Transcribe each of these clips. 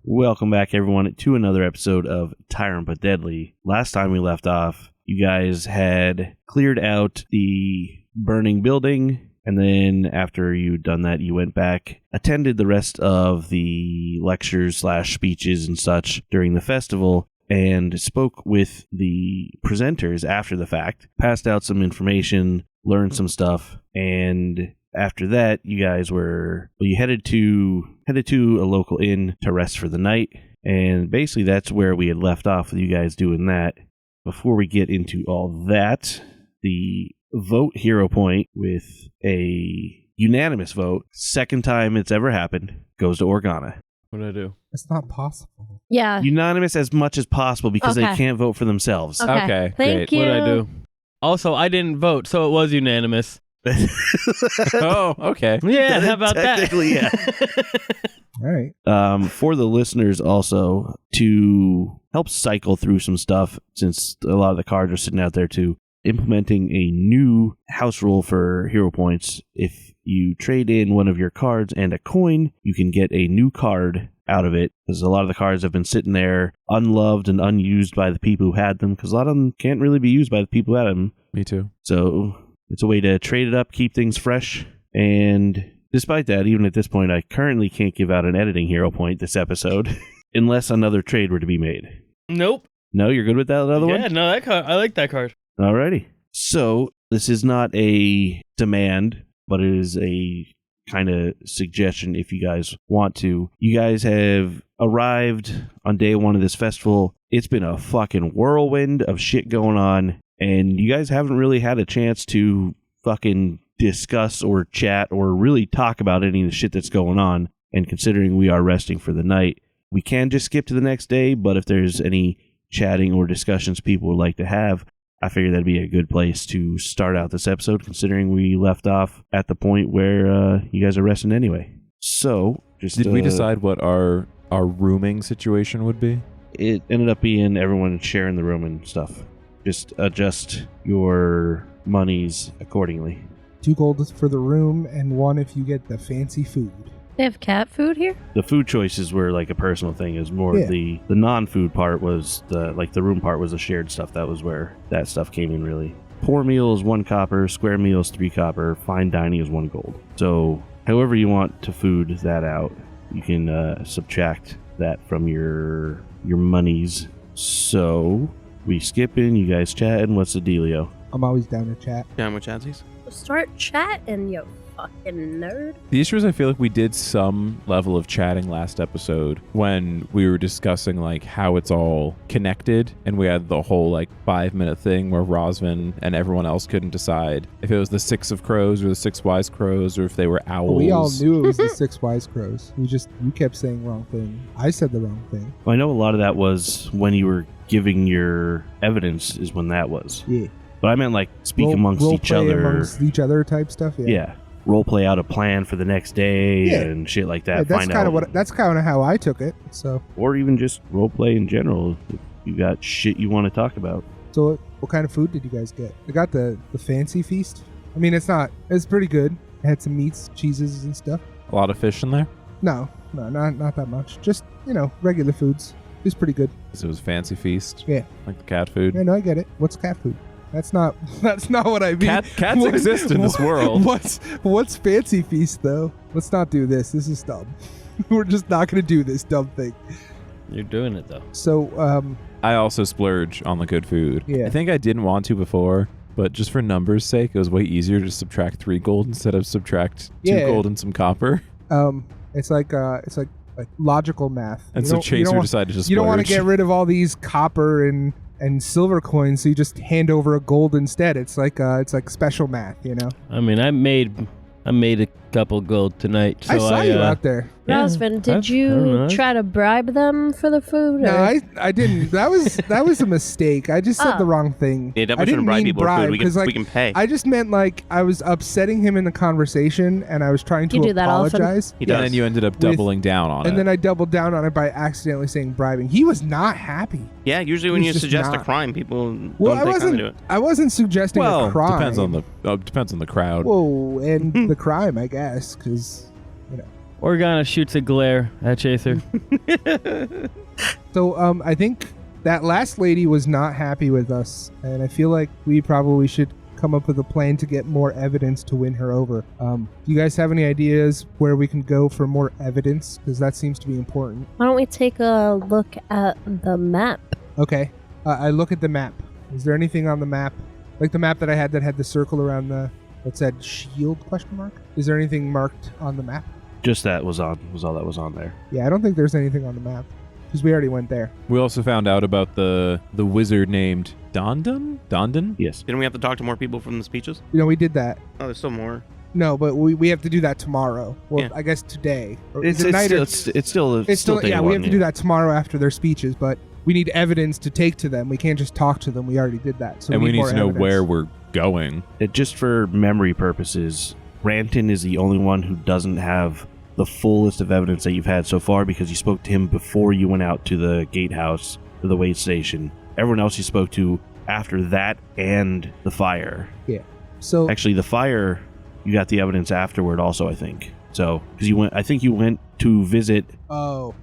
Welcome back, everyone, to another episode of Tyrant but Deadly. Last time we left off, you guys had cleared out the burning building, and then after you'd done that, you went back, attended the rest of the lectures / speeches and such during the festival, and spoke with the presenters after the fact, passed out some information, learned some stuff, and after that, you guys you headed to a local inn to rest for the night, and basically that's where we had left off with you guys doing that. Before we get into all that, the vote hero point with a unanimous vote, second time it's ever happened, goes to Organa. What did I do? It's not possible. Yeah. Unanimous as much as possible because they can't vote for themselves. Okay. Thank great. you. What did I do? Also, I didn't vote, so it was unanimous. Oh, okay. Yeah, how about that? Technically, yeah. All right. For the listeners also, to help cycle through some stuff, since a lot of the cards are sitting out there too, implementing a new house rule for hero points. If you trade in one of your cards and a coin, you can get a new card out of it, because a lot of the cards have been sitting there unloved and unused by the people who had them, because a lot of them can't really be used by the people who had them. Me too. So it's a way to trade it up, keep things fresh, and despite that, even at this point, I currently can't give out an editing hero point this episode, unless another trade were to be made. Nope. No, you're good with that other one? Yeah, no, that card. I like that card. Alrighty. So, this is not a demand, but it is a kind of suggestion if you guys want to. You guys have arrived on day one of this festival. It's been a fucking whirlwind of shit going on, and you guys haven't really had a chance to fucking discuss or chat or really talk about any of the shit that's going on. And considering we are resting for the night, we can just skip to the next day, but if there's any chatting or discussions people would like to have, I figured that'd be a good place to start out this episode, considering we left off at the point where you guys are resting anyway. So, did we decide what our rooming situation would be? It ended up being everyone sharing the room and stuff. Just adjust your monies accordingly. 2 gold for the room, and 1 if you get the fancy food. They have cat food here? The food choices were like a personal thing. It was more the non-food part was the room part was the shared stuff. That was where that stuff came in really. Poor meal is 1 copper, square meal is 3 copper, fine dining is 1 gold. So however you want to food that out, you can subtract that from your monies. So we skip in, you guys chatting. What's the dealio? I'm always down to chat. Down with chatsies? Start chatting, you fucking nerd. The issue is I feel like we did some level of chatting last episode when we were discussing like how it's all connected, and we had the whole like 5-minute thing where Rosvin and everyone else couldn't decide if it was the 6 of crows or the 6 wise crows, or if they were owls. We all knew it was the 6 wise crows. You kept saying wrong thing. I said the wrong thing. Well, I know a lot of that was when you were giving your evidence is when that was. Yeah. But I meant like speak amongst each other. Amongst each other type stuff. Yeah. Role play out a plan for the next day and shit like that. Yeah, that's kind of how I took it. So. Or even just role play in general. If you got shit you want to talk about. So what kind of food did you guys get? I got the fancy feast. I mean, it's pretty good. It had some meats, cheeses, and stuff. A lot of fish in there? No, not that much. Just regular foods. It was pretty good. So it was fancy feast. Yeah. Like the cat food. Yeah, no, I get it. What's cat food? That's not what I mean. Cats exist in this world. What's fancy feast though? Let's not do this. This is dumb. We're just not going to do this dumb thing. You're doing it though. So I also splurge on the good food. Yeah. I think I didn't want to before, but just for numbers' sake, it was way easier to subtract 3 gold instead of subtract 2 gold and some copper. It's like logical math. And so Chaser decided to splurge. You don't want to get rid of all these copper and silver coins, so you just hand over a gold instead. It's like special math, I mean, I made a couple gold tonight. So I saw you out there. Rosvin, did you try to bribe them for the food? No, I didn't. That was a mistake. I just said the wrong thing. Yeah, definitely shouldn't bribe people for food. We can pay. I just meant like I was upsetting him in the conversation, and I was trying to apologize. And then you ended up doubling down on it. And then I doubled down on it by accidentally saying bribing. He was not happy. Yeah, usually when you suggest a crime, people don't take time to do it. I wasn't suggesting a crime. Depends on the crowd. Whoa, and the crime, I guess, because Organa shoots a glare at Chaser. So I think that last lady was not happy with us, and I feel like we probably should come up with a plan to get more evidence to win her over. Do you guys have any ideas where we can go for more evidence? Because that seems to be important. Why don't we take a look at the map? Okay. I look at the map. Is there anything on the map, like the map that I had that had the circle around that said shield ? Is there anything marked on the map? Just that was all that was on there. Yeah, I don't think there's anything on the map because we already went there. We also found out about the wizard named Dondon? Yes. Didn't we have to talk to more people from the speeches? We did that. Oh, there's still more. No, but we have to do that tomorrow. Well, Yeah. I guess today. Or It's is it night or- still day yeah, we one, have to do that tomorrow after their speeches, but we need evidence to take to them. We can't just talk to them. We already did that. So And we need more to know evidence. where we're going. Just for memory purposes, Ranton is the only one who doesn't have the full list of evidence that you've had so far because you spoke to him before you went out to the gatehouse or the wait station. Everyone else you spoke to after that and the fire. Yeah. So Actually, the fire, you got the evidence afterward also, I think. So, because I think you went to visit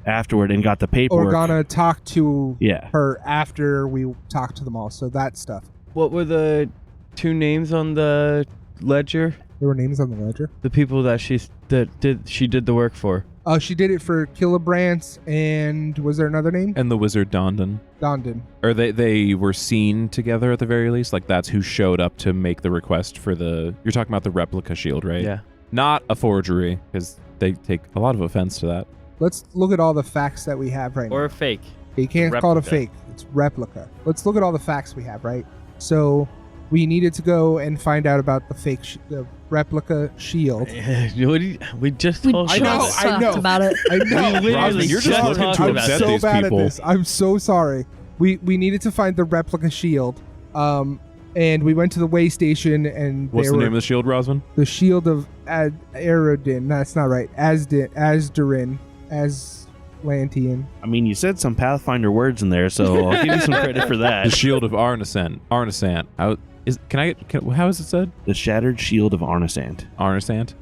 afterward and got the paperwork. Organa talked to Yeah. her after we talked to them all. So that stuff. What were the two names on the ledger? There were names on the ledger. The people that she did the work for. Oh, she did it for Killabrant, and was there another name? And the wizard Dondon. Dondon. Or they were seen together at the very least. Like that's who showed up to make the request for the... You're talking about the replica shield, right? Yeah. Not a forgery, because they take a lot of offense to that. Let's look at all the facts that we have right now. Or a fake. You can't call it a Replica. fake. It's replica. Let's look at all the facts we have, right? So we needed to go and find out about the replica shield. We just We told I you. know, just I know. talked about it. I know. We literally Rosman, you're just just looking talked to about I'm upset it. so these bad people. at this. I'm so sorry. We needed to find the replica shield. And we went to the way station and What's they the were name of the shield, Rosman? the shield of Aerodin. That's not right. Asdurin. Aslantean. I mean, you said some Pathfinder words in there, so I'll give you some credit for The that. shield of Arnesant. How is it said? The Shattered Shield of Arnesant. Arnesant?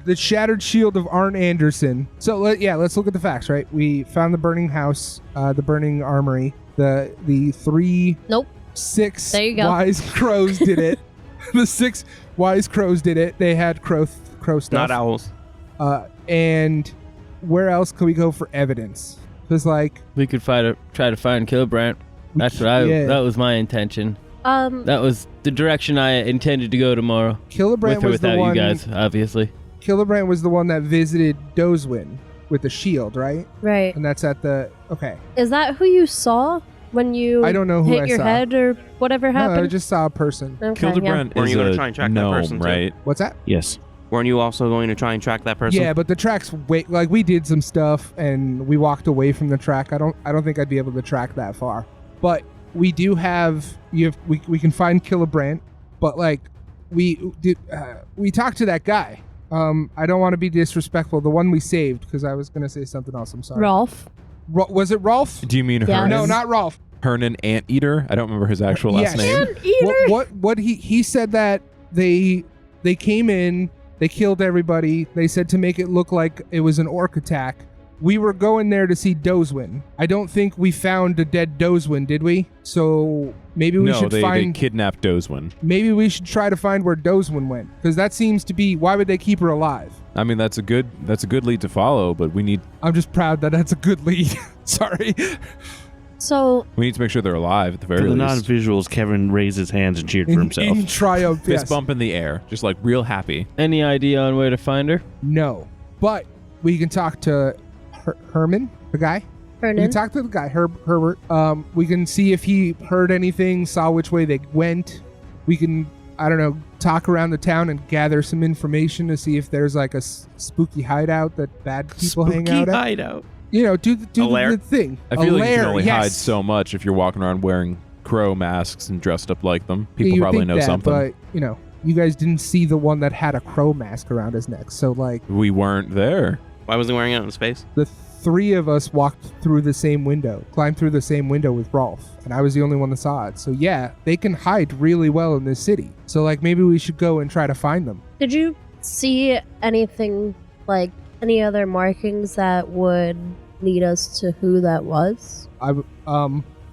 The shattered shield of Arn Anderson. So let's look at the facts, right? We found the burning house, the burning armory, the 6 There you go. wise crows did it. The 6 wise crows did it. They had crow stuff. Not owls. And where else could we go for evidence? Because We could try to find Killabrant. That's what that was my intention. That was the direction I intended to go tomorrow. Killabrant With or was the without one. you guys, obviously. Killabrant was the one that visited Dozwin with the shield, right? Right. And that's at the Is that who you saw when you I don't know who hit I your saw. head or whatever No, I happened? just saw a person. Okay, yeah. Kildebrand Weren't is you gonna a try and track that gnome, person, too? right? What's that? Yes. Weren't you also going to try and track that person? Yeah, but the track's we did some stuff and we walked away from the track. I don't think I'd be able to track that far. But we do have we can find Killabrant, but we talked to that guy. I don't want to be disrespectful. The one we saved, because I was going to say something else. I'm sorry. Rolf. Was it Rolf? Do you mean Yeah. Hernan? No, not Rolf. Hernan Anteater? I don't remember his actual last Yes. name. What he said that they came in, they killed everybody. They said to make it look like it was an orc attack. We were going there to see Dozwin. I don't think we found a dead Dozwin, did we? So maybe we should they find. kidnapped Dozwin. Maybe we should try to find where Dozwin went, because that seems to be. Why would they keep her alive? I mean, that's a good lead to follow, but we need I'm just proud that that's a good lead. Sorry. So to make sure they're alive at the For very the least. non-visuals, Kevin raised his hands and cheered for himself. In triumph, Fist yes. bump in the air, just like real happy. Any idea on where to find her? No, but we can talk to Herman, the guy. We Hernan. can talk to the guy, Herbert. We can see if he heard anything, saw which way they went. We can, I don't know, talk around the town and gather some information to see if there's like a spooky hideout that bad people hang out at. hideout. You know, do A lair? the thing. I A feel like you lair, can only yes. hide so much if you're walking around wearing crow masks and dressed up like them. Yeah, People you'd probably think know that, something. But, you guys didn't see the one that had a crow mask around his neck. So, We weren't there. Why was he wearing it in space? the 3 of us walked through the same window, climbed through the same window with Rolf, and I was the only one that saw it. So yeah, they can hide really well in this city. So maybe we should go and try to find them. Did you see anything any other markings that would lead us to who that was?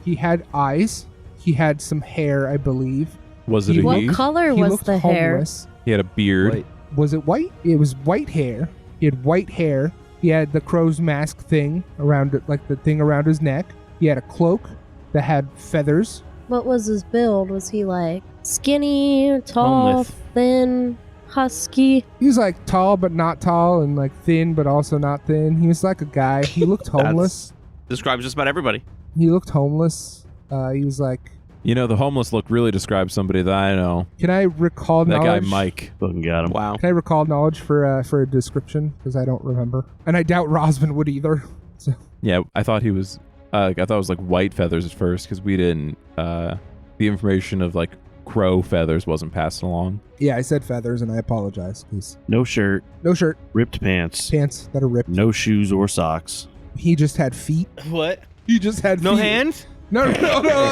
He had eyes. He had some hair, I believe. Was it a What he? color He was looked the hair? homeless. He had a beard. Wait. Was it white? It was white hair. He had white hair. He had the crow's mask thing around it, like the thing around his neck. He had a cloak that had feathers. What was his build? Was he like skinny, tall, Homeless. thin, husky? He was like tall but not tall, and like thin but also not thin. He was like a guy. He looked homeless. Describes just about everybody. He looked homeless. He was like, You know, the homeless look really describes somebody that I know. can I recall That knowledge? guy, Mike. Fucking got him. Wow. Can I recall knowledge for a description? Because I don't remember. And I doubt Rosman would either. So Yeah, I thought he was. I thought it was like white feathers at first because we didn't. The information of like crow feathers wasn't passed along. yeah, I said feathers, and I apologize. Please. No shirt, No shirt, ripped pants, pants that are ripped. no shoes or socks. He just had feet. What? He just had No feet. hands? No,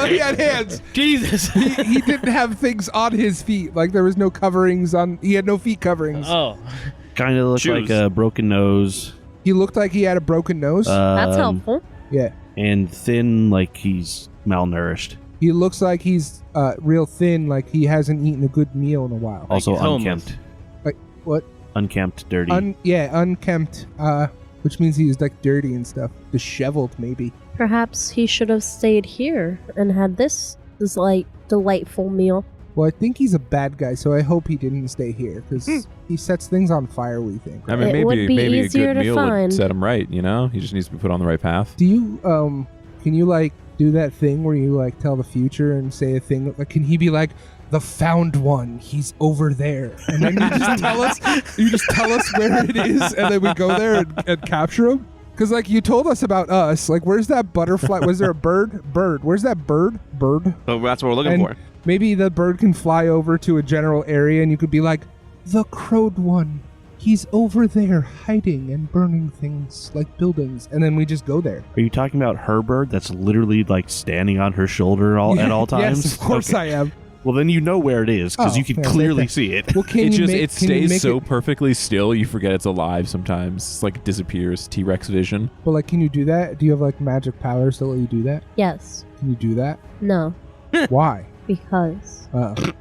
he had hands. Jesus. He didn't have things on his feet. Like there was no coverings on. He had no feet coverings. Oh. Kind of looked Shoes. like a broken nose. He looked like he had a broken nose. That's helpful. Yeah. And thin, like he's malnourished. He looks like he's real thin, like he hasn't eaten a good meal in a while. Also he's homeless. unkempt. Like what? Unkempt, dirty. Unkempt. Which means he's like dirty and stuff. Disheveled, maybe. Perhaps he should have stayed here and had this like delightful meal. Well, I think he's a bad guy, so I hope he didn't stay here because he sets things on fire. We think. I mean, It would be maybe a easier good to meal find. would set him right. You know, he just needs to be put on the right path. Do you can you like do that thing where you like tell the future and say a thing like can he be like the found one, he's over there, and then you just tell us where it is, and then we go there and capture him? Because like you told us about us, like where's that butterfly? Was there a bird? Where's that bird? So that's what we're looking And for. maybe the bird can fly over to a general area, and you could be like the crowed one, he's over there hiding and burning things like buildings, and then we just go there. Are you talking about her bird that's literally like standing on her shoulder at all times? Yes, of course Okay. I am. Well, then you know where it is because Oh, you can yeah, clearly okay. see it. Well, can It you just make, it can you stays make so it, perfectly still you forget it's alive sometimes. It's like it disappears. T-Rex vision. well, like, can you do that? Do you have like magic powers that let you do that? Yes. Can you do that? No. Why? Because.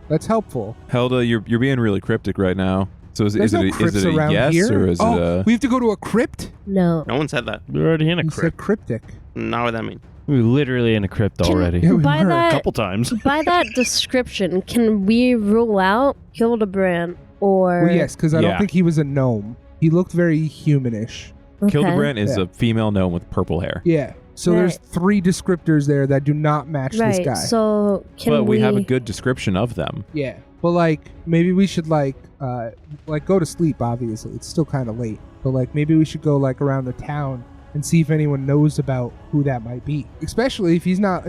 That's helpful. Helda, you're being really cryptic right now. So is There's it no a crypts around yes here. or is oh, it a? we have to go to a crypt? No. No one said that. We're already in a You crypt. said cryptic. Not what that means. We're literally in a crypt Can- already. Yeah, we By were. A that, couple times. by that description, can we rule out Hildebrand or? Well, yes, because I don't Yeah. think he was a gnome. He looked very humanish. Okay. Hildebrand is Yeah. a female gnome with purple hair. Yeah. So Right. there's 3 descriptors there that do not match Right. this guy. So can But we have a good description of them. Yeah. But like maybe we should like go to sleep, obviously. It's still kind of late. But like maybe we should go like around the town and see if anyone knows about who that might be. Especially if he's not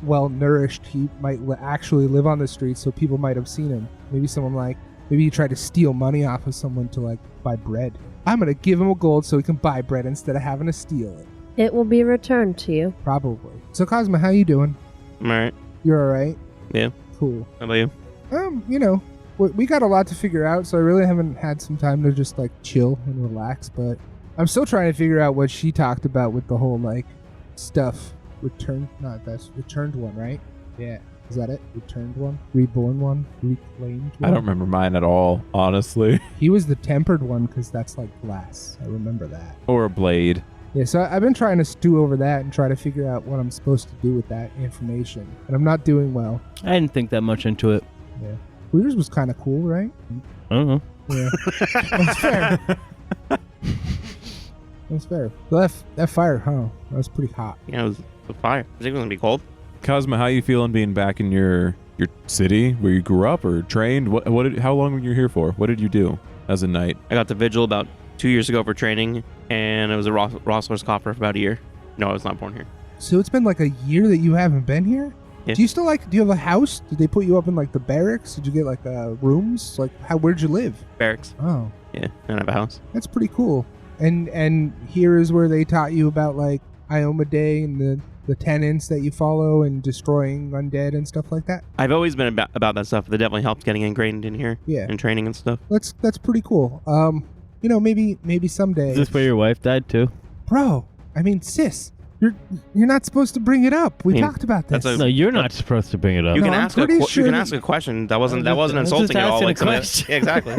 well nourished, he might actually live on the streets, so people might have seen him. Maybe he tried to steal money off of someone to like buy bread. I'm going to give him a gold so he can buy bread instead of having to steal it. It will be returned to you. Probably. So Cosmo, how you doing? All right. You're all right? Yeah. Cool. How about you? You know, we got a lot to figure out, so I really haven't had some time to just like chill and relax, but I'm still trying to figure out what she talked about with the whole like stuff. Returned one, right? Yeah. Is that it? Returned one? Reborn one? Reclaimed one? I don't remember mine at all, honestly. He was the tempered one because that's like glass. I remember that. Or a blade. Yeah, so I've been trying to stew over that and try to figure out what I'm supposed to do with that information. And I'm not doing well. I didn't think that much into it. Yeah. Well, yours was kind of cool, right? I don't know. Yeah. That's fair. That's fair. So that fire, huh? That was pretty hot. Yeah, it was a fire. I think it was going to be cold. Cosmo, how you feeling being back in your city where you grew up or trained? How long were you here for? What did you do as a knight? I got to Vigil about 2 years ago for training, and it was a Rossler's copper for about a year. No, I was not born here. So it's been like a year that you haven't been here? Yeah. Do you still do you have a house? Did they put you up in like the barracks? Did you get like rooms? Like where'd you live? Barracks. Oh, Yeah, and I have a house. that's pretty cool. And here is where they taught you about like Ioma Day and the tenants that you follow and destroying undead and stuff like that. I've always been about that stuff. That definitely helped getting ingrained in here. Yeah. And training and stuff. That's pretty cool. maybe someday. Is this where your wife died too? Bro, I mean, sis, you're not supposed to bring it up. We talked about this. No, you're not supposed to bring it up. You No, can I'm ask a pretty sure you can that- ask a question. That wasn't I was insulting at all. asking a Like somebody- question. Yeah, exactly.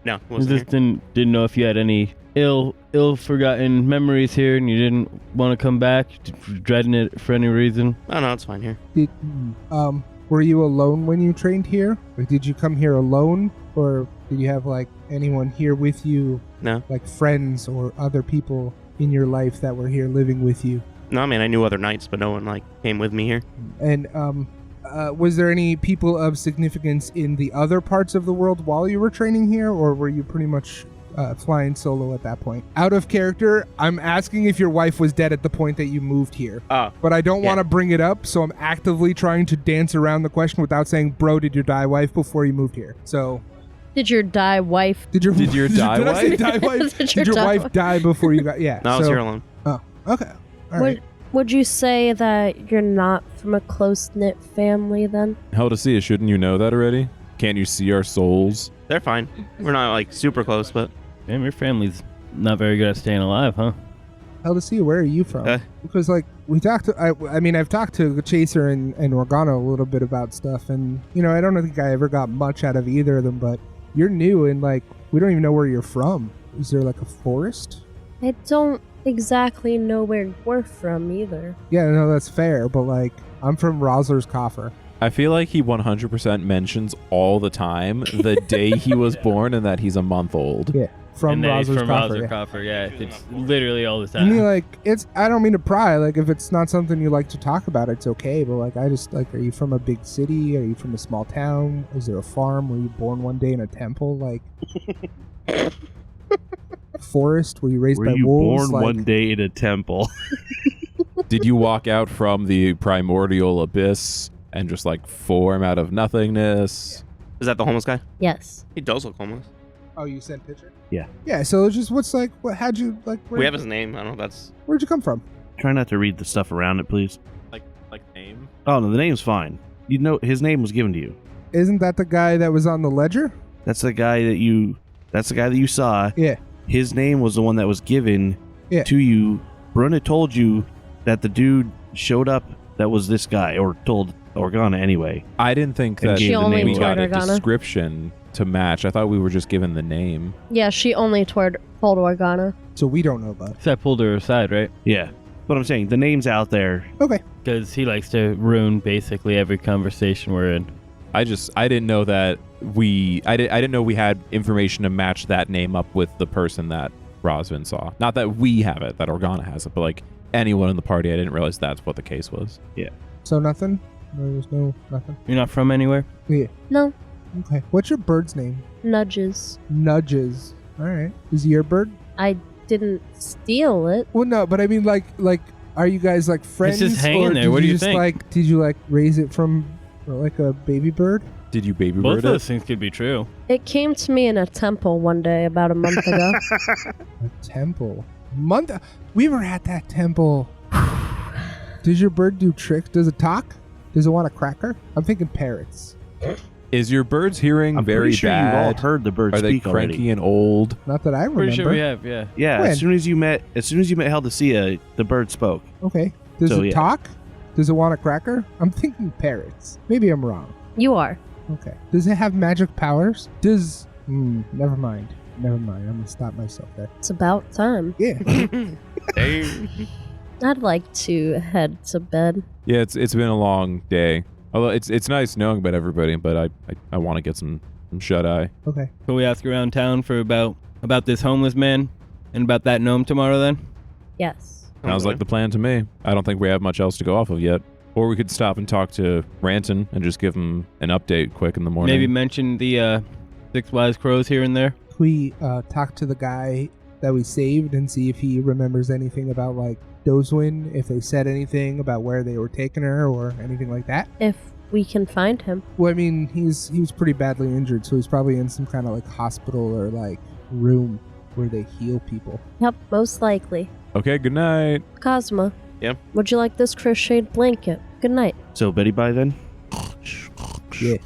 No, it I wasn't. just didn't know if you had any ill forgotten memories here, and you didn't want to come back, dreading it for any reason. Oh no, it's fine here. Were you alone when you trained here? Like, did you come here alone, or did you have like anyone here with you? No. Like friends or other people in your life that were here living with you? No, I mean I knew other knights, but no one like came with me here. And was there any people of significance in the other parts of the world while you were training here, or were you pretty much flying solo at that point? Out of character, I'm asking if your wife was dead at the point that you moved here. But I don't want to bring it up, so I'm actively trying to dance around the question without saying, bro, did you die wife before you moved here? So... Did your die wife? Did your die Did I say wife? die wife? Did Did your your die wife die before you got... Yeah. No, I was here alone. Oh, okay. All right. Would you say that you're not from a close-knit family then? Hell to see it. Shouldn't you know that already? Can't you see our souls? They're fine. We're not like super close, but Damn, your family's not very good at staying alive, huh? Hell to see, where are you from? Because like we talked to, I mean I've talked to Chaser and Organa a little bit about stuff, and I don't think I ever got much out of either of them, but you're new and like we don't even know where you're from. Is there like a forest? I don't exactly know where we're from either. Yeah, no, that's fair, but like I'm from Rosler's Coffer. I feel like he 100% mentions all the time the day he was born and that he's a month old. Yeah, from and then he's Rosler's from Coffer. Rosler Yeah. Coffer, yeah. It's literally all the I mean, time. like I don't mean to pry. Like if it's not something you like to talk about, it's okay. But like I just like, are you from a big city? Are you from a small town? Is there a farm? Were you born one day in a temple? Like. Forest? Were you raised Were by you wolves? born one day in a temple? Did you walk out from the primordial abyss and just like form out of nothingness? is that the homeless guy? Yes. He does look homeless. Oh, you sent picture? Yeah. Yeah. So it's just how'd you like? We have his name. I don't know if that's Where'd you come from? Try not to read the stuff around it, please. Like name? Oh no, the name's fine. You know, his name was given to you. Isn't that the guy that was on the ledger? That's the guy that you saw. Yeah. His name was the one that was given to you. Bruna told you that the dude showed up that was this guy, or told Organa anyway. I didn't think that She only we got a told Organa. description to match. I thought we were just given the name. Yeah, she only told Organa. So we don't know about it. So I pulled her aside, right? Yeah. But I'm saying the name's out there. Okay. Because he likes to ruin basically every conversation we're in. I didn't know that I didn't know we had information to match that name up with the person that Rosvin saw. Not that we have it, that Organa has it, but like anyone in the party, I didn't realize that's what the case was. Yeah. So nothing? There's nothing? You're not from anywhere? Yeah. No. Okay. What's your bird's name? Nudges. Nudges. All right. Is he your bird? I didn't steal it. Well, no, but I mean like are you guys like friends? just hanging or there. did What do you just, think? Like, did you like raise it from like a baby bird? Did you baby Both bird of those it? things could be true. It came to me in a temple one day about a month ago. A temple. We were at that temple. Does your bird do tricks? Does it talk? Does it want a cracker? I'm thinking parrots. Is your bird's hearing I'm very pretty sure you've all bad? heard the bird Are they speak cranky already. and old? Not that I remember. Pretty sure we have, yeah. Yeah. When? As soon as you met Heldacia, the bird spoke. Okay. Does So, it yeah. talk? Does it want a cracker? I'm thinking parrots. Maybe I'm wrong. You are. Okay. Does it have magic powers? Never mind. I'm gonna stop myself there. It's about time. Yeah. Hey. I'd like to head to bed. Yeah, it's been a long day. Although it's nice knowing about everybody, but I want to get some shut eye. Okay. Can we ask around town for about this homeless man and about that gnome tomorrow then? Yes. Sounds like the plan to me. I don't think we have much else to go off of yet. Or we could stop and talk to Ranton and just give him an update quick in the morning. Maybe mention the 6 wise crows here and there. We talk to the guy that we saved and see if he remembers anything about like Dozwin, if they said anything about where they were taking her or anything like that. If we can find him. Well, I mean, he was pretty badly injured, so he's probably in some kind of like hospital or like room where they heal people. Yep, most likely. Okay, good night. Cosma. Yeah? Would you like this crocheted blanket? Good night. So Betty Bye then? Yeah.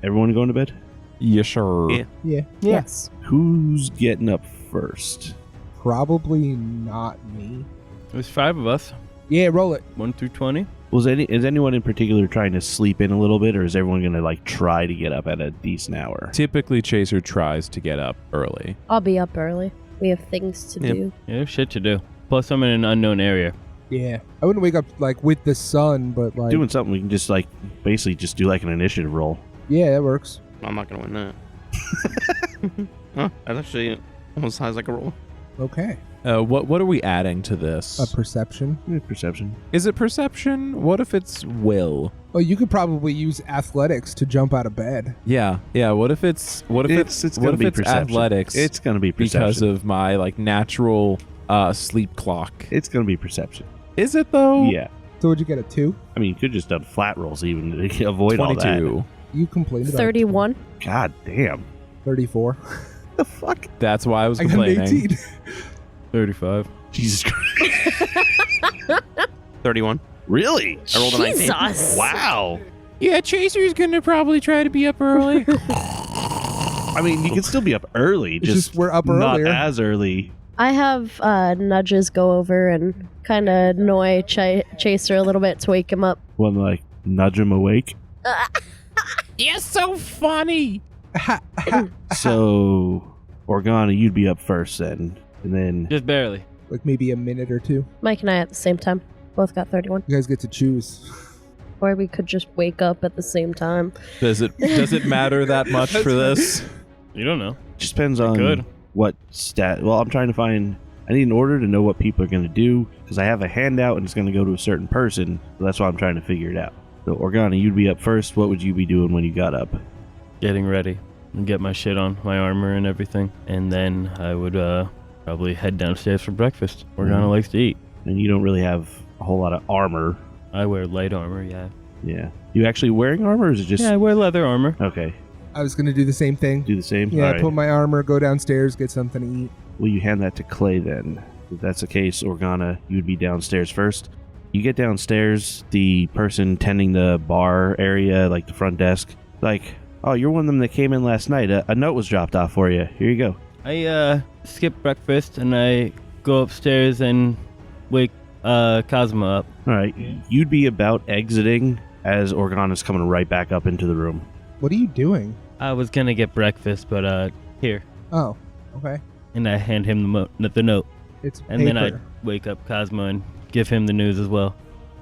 Everyone going to bed? Yes, sir. Yeah. Yeah. Yes. Who's getting up first? Probably not me. There's 5 of us. Yeah, roll it. 1 through 20. Is anyone in particular trying to sleep in a little bit, or is everyone going to like try to get up at a decent hour? Typically, Chaser tries to get up early. I'll be up early. We have things to do. Yeah, there's shit to do. Plus, I'm in an unknown area. Yeah. I wouldn't wake up like with the sun, but like Doing something we can just like basically just do like an initiative roll. Yeah, that works. I'm not gonna win that. Huh? That's actually almost as high as I can roll. Okay. What are we adding to this? A perception. Perception. Is it perception? What if it's will? Oh, you could probably use athletics to jump out of bed. Yeah. What if it's perception. athletics? It's going to be perception because of my like natural sleep clock. It's going to be perception. Is it though? Yeah. So would you get a 2? I mean, you could just done flat rolls even to avoid 22. all that. You complained about 31. God damn. 34. The fuck? That's why I was I got an complaining. 18. 35. Jesus Christ. 31. Really? I rolled a 19. Jesus. Wow. Yeah, Chaser's gonna probably try to be up early. I mean, you can still be up early. It's just we're up not earlier. as early. I have Nudges go over and kind of annoy Chaser a little bit to wake him up. Well, like, nudge him awake. You're so funny. So, Organa, you'd be up first then. And then... Just barely. Like maybe a minute or 2. Mike and I at the same time. Both got 31. You guys get to choose. Or we could just wake up at the same time. Does it matter that much for this? You don't know. Just depends on Good. what stat... Well, I'm trying to find... I need an order to know what people are going to do, because I have a handout and it's going to go to a certain person. So that's why I'm trying to figure it out. So, Organa, you'd be up first. What would you be doing when you got up? Getting ready and get my shit on, my armor and everything. And then I would probably head downstairs for breakfast. Organa likes to eat. And you don't really have a whole lot of armor. I wear light armor, yeah. Yeah. You actually wearing armor, or is it just... Yeah, I wear leather armor. Okay. I was going to do the same thing. Do the same? Yeah, All right. put my armor, go downstairs, get something to eat. Will you hand that to Clay then? If that's the case, Organa, you'd be downstairs first. You get downstairs, the person tending the bar area, like the front desk, like, oh, you're one of them that came in last night. A note was dropped off for you. Here you go. I skip breakfast and I go upstairs and wake Cosmo up. All right. You'd be about exiting as Organa's coming right back up into the room. What are you doing? I was gonna get breakfast, but here. Oh, okay. And I hand him the note. It's And paper. then I wake up Cosmo and give him the news as well.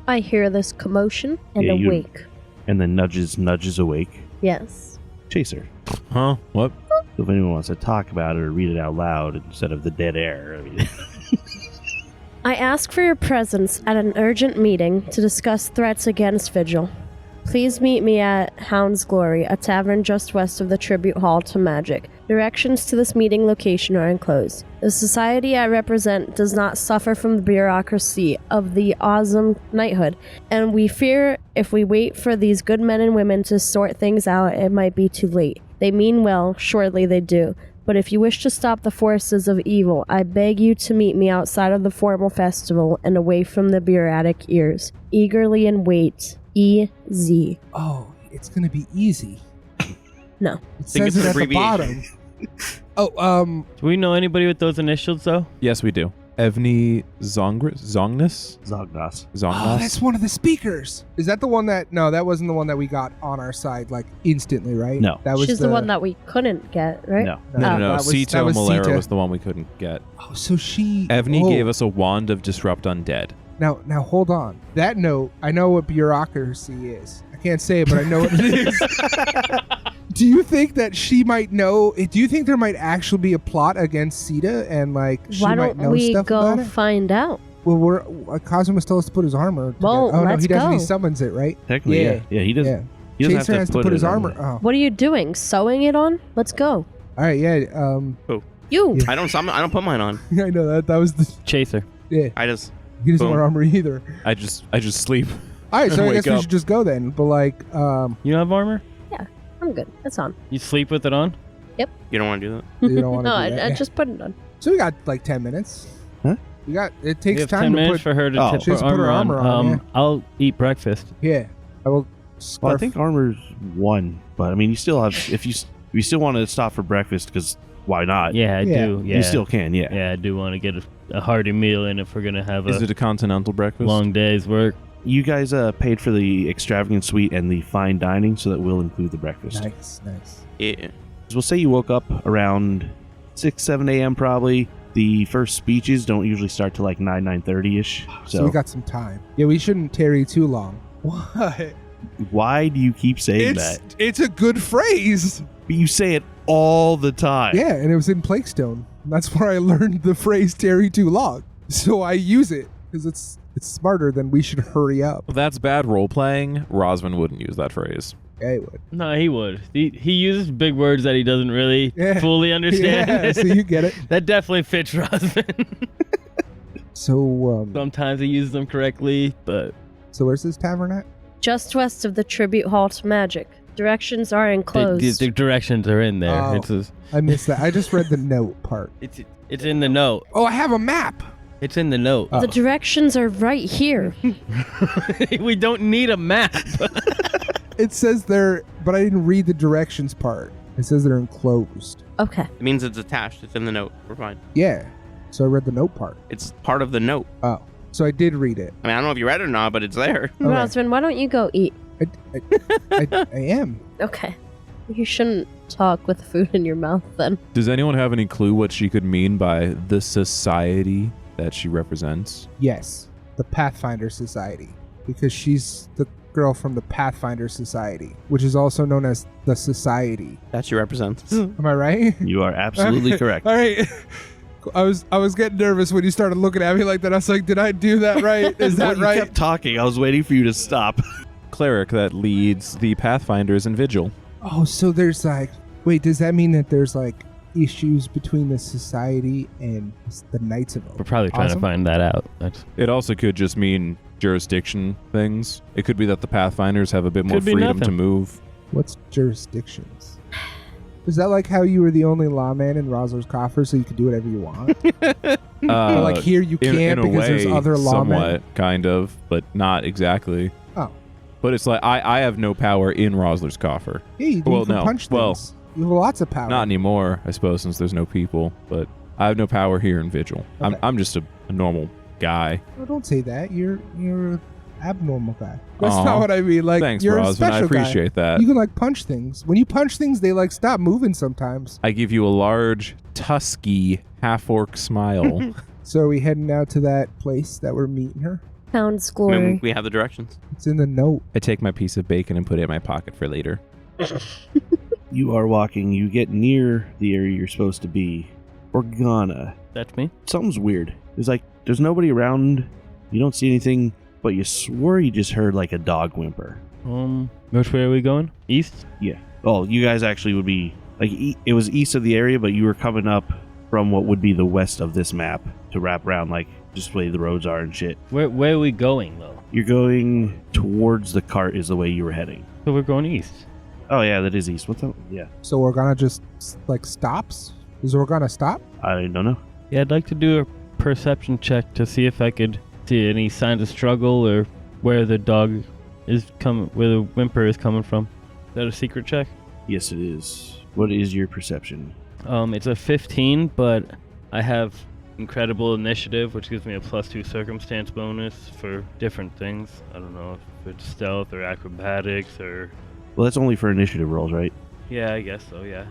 I hear this commotion and Yeah, you- awake. And then nudges awake. Yes. Chaser. Huh? What? So if anyone wants to talk about it or read it out loud instead of the dead air, I mean... I ask for your presence at an urgent meeting to discuss threats against Vigil. Please meet me at Hound's Glory, a tavern just west of the Tribute Hall to Magic. Directions to this meeting location are enclosed. The society I represent does not suffer from the bureaucracy of the awesome knighthood, and we fear if we wait for these good men and women to sort things out, it might be too late. They mean well, surely they do. But if you wish to stop the forces of evil, I beg you to meet me outside of the formal festival and away from the bureaucratic ears. Eagerly and wait. E.Z. Oh, it's going to be easy. No. It Think says it's it an at the abbreviation. bottom. Do we know anybody with those initials though? Yes, we do. Evney Zongness? Zognos. Oh, that's one of the speakers. Is that the one that... No, that wasn't the one that we got on our side, like, instantly, right? No. That was She's the one that we couldn't get, right? No. No, that no. was- Sito that was Malera Sita. was the one we couldn't get. Oh, so she... Evney oh. gave us a wand of Disrupt Undead. Now, hold on. That note, I know what bureaucracy is. I can't say it, but I know what it is. Do you think that she might know... Do you think there might actually be a plot against Sita and, like, she Why might don't know we stuff go about it? find out? Well, Cosmo told us to put his armor together. Well, Oh, no, let's he doesn't. He go. summons it, right? Technically, Yeah. yeah. Yeah, he doesn't. Yeah. He doesn't Chaser have has to put his it on armor... there. Oh. What are you doing? Sewing it on? Let's go. All right, yeah. You! Yeah. I don't put mine on. I know that was the... Chaser. Yeah. I just He doesn't Boom. want armor either. I just sleep. All right, so I Wake guess we up. should just go then. But, like, You don't have armor? I'm good. It's on. You sleep with it on? you don't want to do that. you don't want to No, do that. I Yeah. just put it on. So we got, like, 10 minutes. Huh? We got... It We takes have time 10 to minutes put... for her to Oh. put She has to put her armor on, yeah. I'll eat breakfast. Yeah. I will... Well, I Scarf. think armor's one, but I mean, you still have... If you still want to stop for breakfast, because why not? Yeah, I Yeah. do. Yeah. You still can, yeah. Yeah, I do want to get a hearty meal in if we're going to have Is a it a continental breakfast? long day's work. You guys paid for the extravagant suite and the fine dining, so that will include the breakfast. Nice. Yeah. We'll say you woke up around 6, 7 a.m. probably. The first speeches don't usually start till like 9, 9:30ish. So we got some time. Yeah, we shouldn't tarry too long. What? Why do you keep saying that? It's a good phrase. But you say it all the time. Yeah, and it was in Plakestone. That's where I learned the phrase "tarry too long." So I use it because it's smarter than "we should hurry up." Well, that's bad role playing. Rosman wouldn't use that phrase. Yeah, it would. No, he would. He uses big words that he doesn't really Yeah. fully understand. Yeah, so you get it. That definitely fits Rosman. So Sometimes he uses them correctly, but so where's this tavern at? Just west of the tribute hall to magic. Directions are enclosed. the directions are in there. Oh. I missed that. I just read the note part. It's in the note. Oh, I have a map. It's in the note. Oh. The directions are right here. We don't need a map. It says they're, but I didn't read the directions part. It says they're enclosed. Okay. It means it's attached. It's in the note. We're fine. Yeah. So I read the note part. It's part of the note. Oh. So I did read it. I mean, I don't know if you read it or not, but it's there. Okay. Rosman, why don't you go eat? I am. Okay. You shouldn't talk with food in your mouth then. Does anyone have any clue what she could mean by the society that she represents? Yes. The Pathfinder Society. Because she's the girl from the Pathfinder Society, which is also known as the Society. That she represents. Am I right? You are absolutely correct. All right. I was getting nervous when you started looking at me like that. I was like, did I do that right? Is Well, that you right? kept talking. I was waiting for you to stop. Cleric that leads the Pathfinders in Vigil. Oh, so there's like, wait, does that mean that there's like issues between the Society and the Knights of Oak? We're probably trying to find that out. It also could just mean jurisdiction things. It could be that the Pathfinders have a bit more Could be freedom to nothing. move. What's jurisdictions? Is that like how you were the only lawman in Rosler's coffer, so you could do whatever you want? Or like here you can't in a because way, there's other lawmen? somewhat, kind of, but not exactly. Oh. But it's like, I have no power in Rosler's coffer. Yeah, you, Well, you can no. punch Well, things. You have lots of power. Not anymore, I suppose, since there's no people. But I have no power here in Vigil. Okay. I'm just a normal guy. Oh, don't say that. You're an abnormal guy. That's Aw. not what I mean. Like, Thanks, you're a Rosman. I special guy. appreciate that. You can like punch things. When you punch things, they like stop moving sometimes. I give you a large, tusky, half-orc smile. So are we heading out to that place that we're meeting her? Hound's I mean, glory. we have the directions. It's in the note. I take my piece of bacon and put it in my pocket for later. You are walking. You get near the area you're supposed to be. Organa. That's me. Something's weird. There's nobody around. You don't see anything, but you swore you just heard like a dog whimper. Which way are we going? East? Yeah. Oh, you guys actually would be like it was east of the area, but you were coming up from what would be the west of this map to wrap around like just the way the roads are and shit. Where are we going though? You're going towards the cart is the way you were heading. So we're going east. Oh yeah, that is east. What's up? Yeah. So Organa just like stops? Does Organa stop? I don't know. Yeah, I'd like to do a perception check to see if I could see any signs of struggle or where the dog is coming, where the whimper is coming from. Is that a secret check? Yes, it is. What is your perception? It's a 15, but I have incredible initiative, which gives me a +2 circumstance bonus for different things. I don't know if it's stealth or acrobatics or... Well, that's only for initiative rolls, right? Yeah, I guess so, yeah.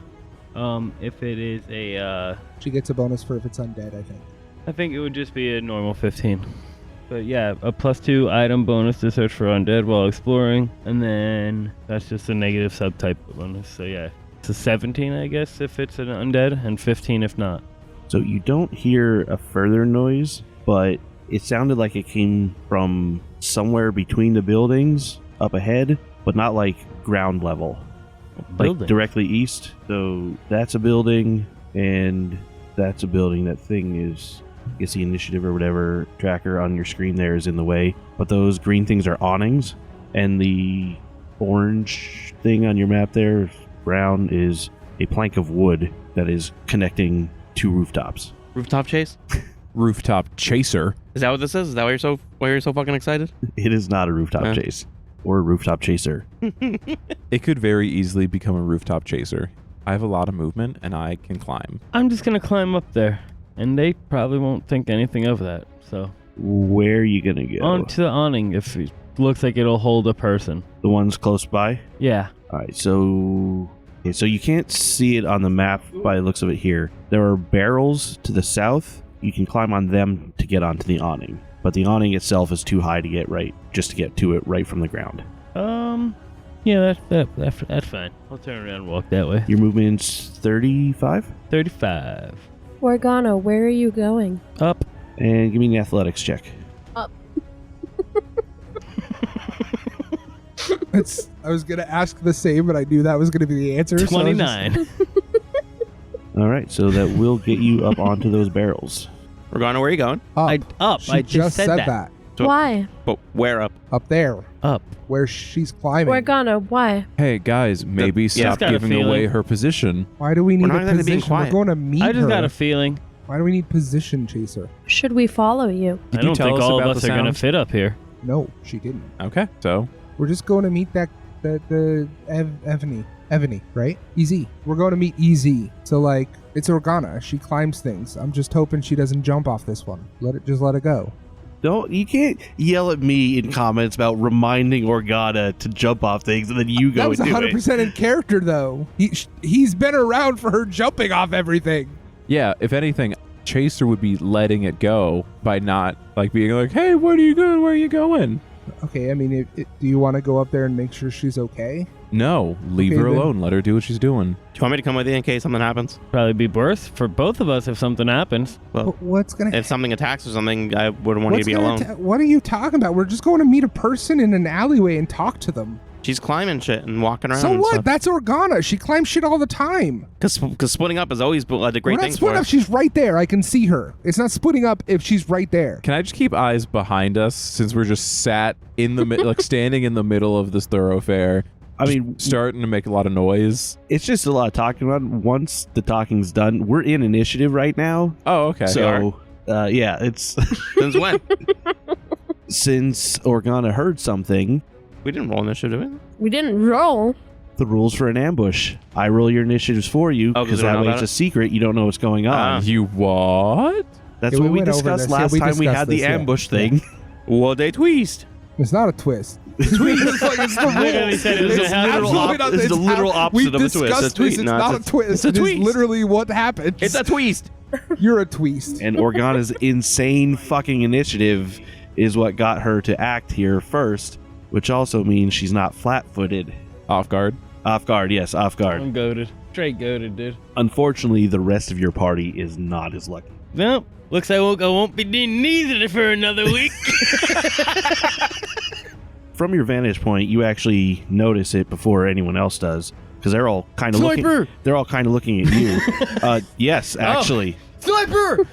If it is a, She gets a bonus for if it's undead, I think. I think it would just be a normal 15. But yeah, a +2 item bonus to search for undead while exploring, and then that's just a negative subtype bonus. So yeah, it's a 17, I guess, if it's an undead, and 15 if not. So you don't hear a further noise, but it sounded like it came from somewhere between the buildings up ahead, but not like ground level. Building. Like directly east. So that's a building, and that's a building. That thing is, I guess the initiative or whatever tracker on your screen there is in the way. But those green things are awnings, and the orange thing on your map there, brown, is a plank of wood that is connecting two rooftops. Rooftop chase? Rooftop chaser. Is that what this is? Is that why you're so fucking excited? It is not a rooftop Yeah. chase or a rooftop chaser. It could very easily become a rooftop chaser. I have a lot of movement and I can climb. I'm just gonna climb up there, and they probably won't think anything of that. So Where are you going to go? onto the awning if it looks like it'll hold a person. The ones close by? Yeah. All right, so you can't see it on the map by the looks of it here. There are barrels to the south. You can climb on them to get onto the awning, but the awning itself is too high to get to get to it right from the ground. Yeah, that's fine. I'll turn around and walk that way. Your movement's 35, 35. Organa, where are you going? Up. and give me an athletics check. Up. I was gonna ask the same, but I knew that was gonna be the answer. 29. All right, so that will get you up onto those barrels. Organa, where are you going? Up. She She just said that. So- Why? But where up? Up there, Up. where she's climbing. Organa, why? Hey, guys, maybe Yeah, stop I've got a giving feeling. away her position. Why do we need We're not a exactly being position? We're quiet. going to meet I just her. got a feeling. Why do we need position, Chaser? Should we follow you? Did I you don't tell think us all of about us the are going to sound? fit up here. No, she didn't. Okay, so We're just going to meet the Evany, right? EZ. We're going to meet EZ. So like, it's Organa. She climbs things. I'm just hoping she doesn't jump off this one. Let it go. You can't yell at me in comments about reminding Organa to jump off things and then you go That was and do 100% in character, though. He's been around for her jumping off everything. yeah, if anything, Chaser would be letting it go by not like being like, "Hey, where are you going? Where are you going?" Okay, I mean, do you want to go up there and make sure she's okay? No, leave Okay, her then. alone. Let her do what she's doing. Do you want me to come with you in case something happens? Probably be worse for both of us if something happens. Well, But what's gonna? if something attacks or something, I wouldn't want you to be alone. What are you talking about? We're just going to meet a person in an alleyway and talk to them. She's climbing shit and walking around. So and what? stuff. That's Organa. She climbs shit all the time. Because splitting up is always a We're great not thing for splitting up. us. She's right there. I can see her. It's not splitting up if she's right there. Can I just keep eyes behind us since we're just sat in the like standing in the middle of this thoroughfare? I just mean, starting to make a lot of noise. it's just a lot of talking about. Once the talking's done, we're in initiative right now. Oh, okay. So, yeah, it's Since when? since Organa heard something, We didn't roll initiative. Did we? We didn't roll. the rules for an ambush. I roll your initiatives for you Oh, 'cause because we don't that know way about it's a it? secret. You don't know what's going on. Ah. You what? That's Yeah, what we we went over discussed this. Yeah, last we time we discussed had the this, yeah. ambush Yeah. thing. What they twist? It's not a twist. Literally said it was It's gonna happen. literal this is the literal opposite of a twist. Discussed It's a tweet. this. It's No, not it's a twist. it's a It is tweet. literally what happens. It's a twist. You're a twist. And Organa's insane fucking initiative is what got her to act here first, which also means she's not flat-footed. Off guard. Off guard, yes, off guard. I'm goated. Straight goated, dude. Unfortunately, the rest of your party is not as lucky. Nope. Looks like I won't be needing it for another week. From your vantage point, you actually notice it before anyone else does, because they're all kind of looking. Sniper! They're all kind of looking at you. Yes, actually. Sniper!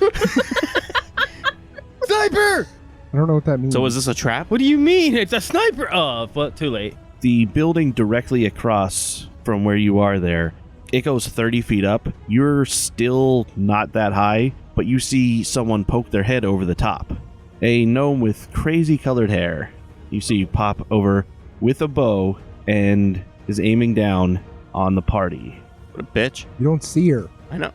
Sniper! I don't know what that means. So is this a trap? What do you mean? It's a sniper! Oh, but too late. The building directly across from where you are there, it goes 30 feet up. You're still not that high, but you see someone poke their head over the top. A gnome with crazy colored hair. You see pop over with a bow and is aiming down on the party. What a bitch. You don't see her. I know.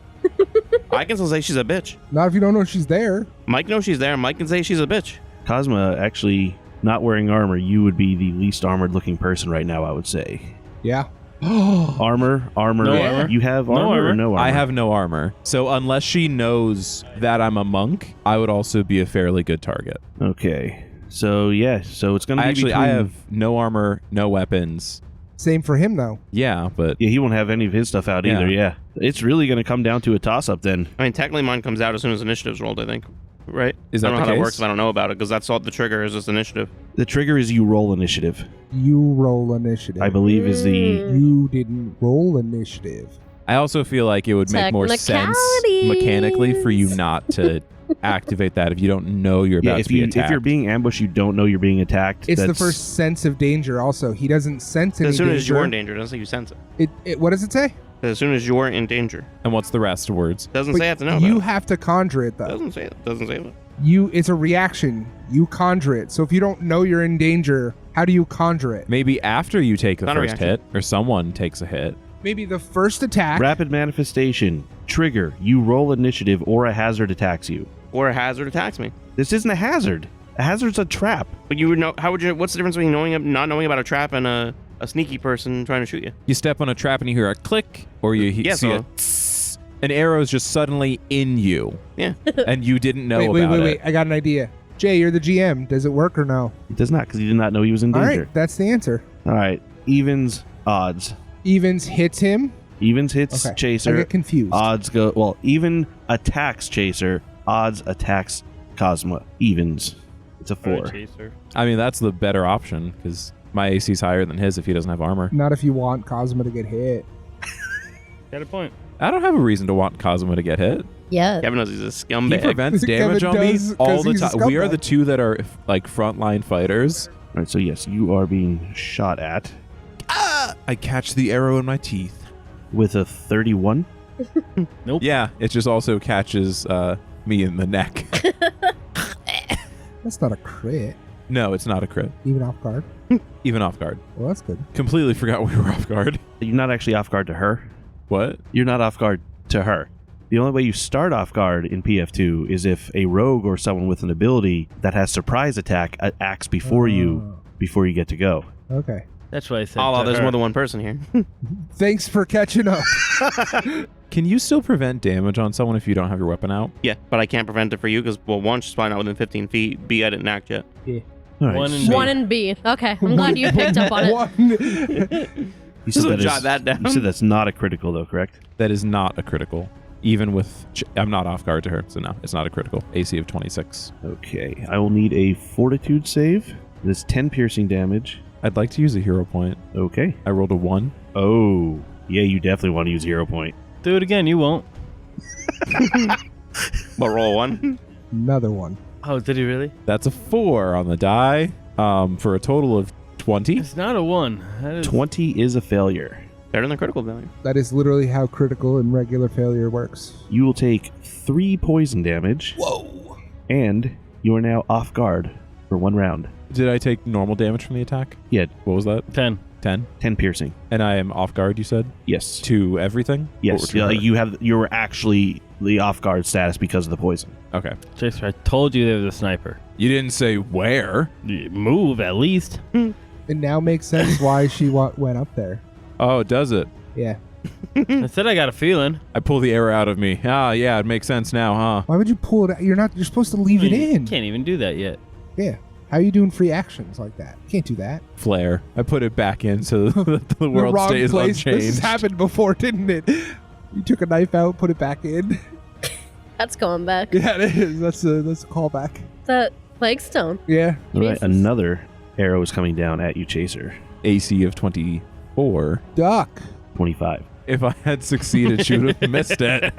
I can still say she's a bitch. Not if you don't know she's there. Mike knows she's there. Mike can say she's a bitch. Cosma, actually not wearing armor, you would be the least armored looking person right now, I would say. Yeah. Armor. No armor. You have No armor or armor. no armor? I have no armor. So unless she knows that I'm a monk, I would also be a fairly good target. Okay. So yeah, so it's gonna be Actually, between... I have no armor, no weapons. Same for him, though. Yeah, but Yeah, he won't have any of his stuff out Yeah. either, yeah. It's really gonna come down to a toss-up then. I mean, technically mine comes out as soon as initiative's rolled, I think. Right? Is that I don't know the how that case? works if I don't know about it, because that's all the trigger is just initiative. The trigger is you roll initiative, You roll initiative. I believe is the... You didn't roll initiative. I also feel like it would make more sense Technicalities. mechanically for you not to activate that if you don't know you're Yeah, about to be attacked. if you're being ambushed, you don't know you're being attacked. It's the that's- first sense of danger. Also, he doesn't sense any As soon danger. as you're in danger, it doesn't say you sense it. What does it say? As soon as you're in danger. And what's the rest words? Doesn't But say I have to know you about have to conjure it it. though. Doesn't say it. Doesn't say that. It's a reaction. You conjure it. So if you don't know you're in danger, how do you conjure it? Maybe after you take the Not a first reaction. hit, or someone takes a hit. Maybe the first attack. Rapid manifestation. Trigger. You roll initiative or a hazard attacks you. Or a hazard attacks me. This isn't a hazard. A hazard's a trap. But you would know. How would you? What's the difference between not knowing about a trap and a sneaky person trying to shoot you? You step on a trap and you hear a click, or you see a tss, an arrow is just suddenly in you. Yeah. And you didn't know wait, about it. I got an idea. Jay, you're the GM. Does it work or no? It does not, because he did not know he was in All danger. right, that's the answer. All right. Evens, odds. Evens hits him. Evens hits Okay. Chaser. I get confused. Odds go. Well, even attacks Chaser. Odds attacks Cosmo. Evens. It's a 4. Chaser. I mean, that's the better option because my AC is higher than his if he doesn't have armor. Not if you want Cosmo to get hit. Got a point. I don't have a reason to want Cosmo to get hit. Yeah. Kevin knows he's a He scumbag. prevents Kevin damage on does, me all 'cause the he's a time. We are scumbag. the two that are like frontline fighters. All right. So yes, you are being shot at I catch the arrow in my teeth. with a 31. Nope. Yeah, it just also catches me in the neck. That's not a crit. No, it's not a crit. Even off guard. Even off guard. Well, that's good. Completely forgot we were off guard. You're not actually off guard to her. What? You're not off guard to her. The only way you start off guard in PF2 is if a rogue or someone with an ability that has surprise attack acts before you get to go. Okay. That's why I said. Oh, to there's her. more than one person here. Thanks for catching up. Can you still prevent damage on someone if you don't have your weapon out? Yeah, but I can't prevent it for you because, well, one, she's probably not within 15 feet. B, I didn't act yet. All right. One and so- B. 1 and B. Okay, I'm glad you picked up on it. One. You said, So that jot is- that down. you said that's not a critical though, correct? That is not a critical. Even with... I'm not off guard to her, so no, it's not a critical. AC of 26. Okay. I will need a fortitude save. That's 10 piercing damage. I'd like to use a hero point. Okay. I rolled a 1. Oh. Yeah, you definitely want to use hero point. Do it again. You won't. But roll one. Another one. Oh, did he really? That's a 4 on the die for a total of 20. It's not a 1. That is 20 is a failure. Better than critical value. That is literally how critical and regular failure works. You will take 3 poison damage. Whoa. And you are now off guard for 1 round. Did I take normal damage from the attack? Yeah, What was that? 10. 10? 10 piercing. And I am off guard, you said? Yes. To everything? Yes. Or to her? You were actually the off guard status because of the poison. Okay. Chaser, I told you there was a sniper. You didn't say where. Move at least. It now makes sense why she went up there. Oh, does it? Yeah. I said I got a feeling. I pull the arrow out of me. Ah, yeah, it makes sense now, huh? Why would you pull it out? You're supposed to leave it You in. Can't even do that yet. Yeah. How are you doing free actions like that? You can't do that. Flare. I put it back in so that the world the wrong stays place. This has unchanged. happened before, didn't it? You took a knife out, put it back in. That's going back. Yeah, it is. That's a callback. That plague stone. Yeah. All right. Jesus. Another arrow is coming down at you, Chaser. AC of 24. Duck. 25. If I had succeeded, she would have missed it.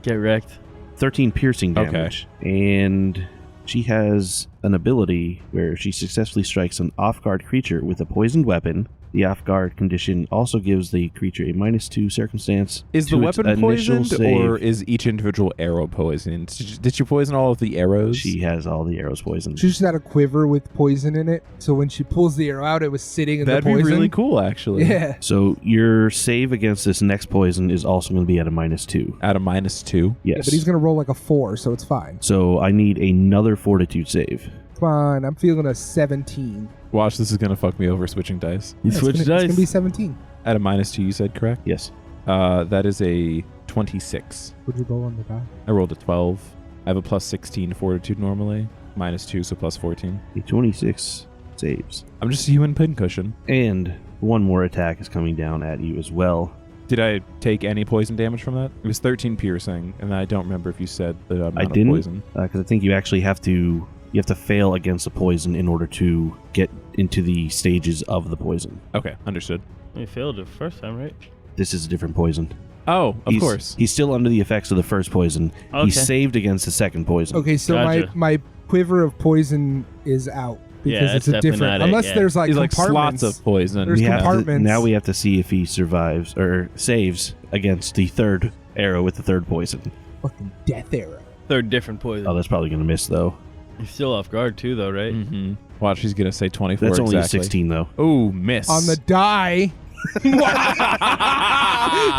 Get wrecked. 13 piercing Okay. damage. And she has an ability where she successfully strikes an off-guard creature with a poisoned weapon. The off-guard condition also gives the creature a -2 circumstance. Is the to its weapon initial poisoned, save. or is each individual arrow poisoned? Did she poison all of the arrows? She has all the arrows poisoned. She just had a quiver with poison in it, so when she pulls the arrow out, it was sitting in That'd the be poison. really cool, actually. Yeah. So your save against this next poison is also going to be at a -2. At a -2. Yes. Yeah, but he's gonna roll like a 4, so it's fine. So I need another fortitude save. Come on, I'm feeling a 17. Watch, this is gonna fuck me over switching dice. You Yeah, switch it's dice. gonna be 17. At a -2, you said, correct? Yes. That is a 26. Would you roll on the die? I rolled a 12. I have a +16 fortitude normally. -2, so +14. A 26 saves. I'm just a human pincushion. And one more attack is coming down at you as well. Did I take any poison damage from that? It was 13 piercing, and I don't remember if you said the amount I of didn't, poison. because I think you actually have to fail against the poison in order to get into the stages of the poison. Okay, understood. You failed it first time, right? This is a different poison. Oh, of He's- course. He's still under the effects of the first poison. Okay. He saved against the second poison. Okay, so Gotcha. my quiver of poison is out Yeah, because that's it's a definitely different. not it, Unless yeah. there's like He's like compartments. slots of poison. There's We have to, compartments. now we have to see if he survives or saves against the third arrow with the third poison. Fucking death arrow. Third different poison. Oh, that's probably going to miss, though. You're still off guard too, though, right? Mm-hmm. Watch, he's gonna say 24 That's only exactly. a 16, though. Oh, miss. On the die.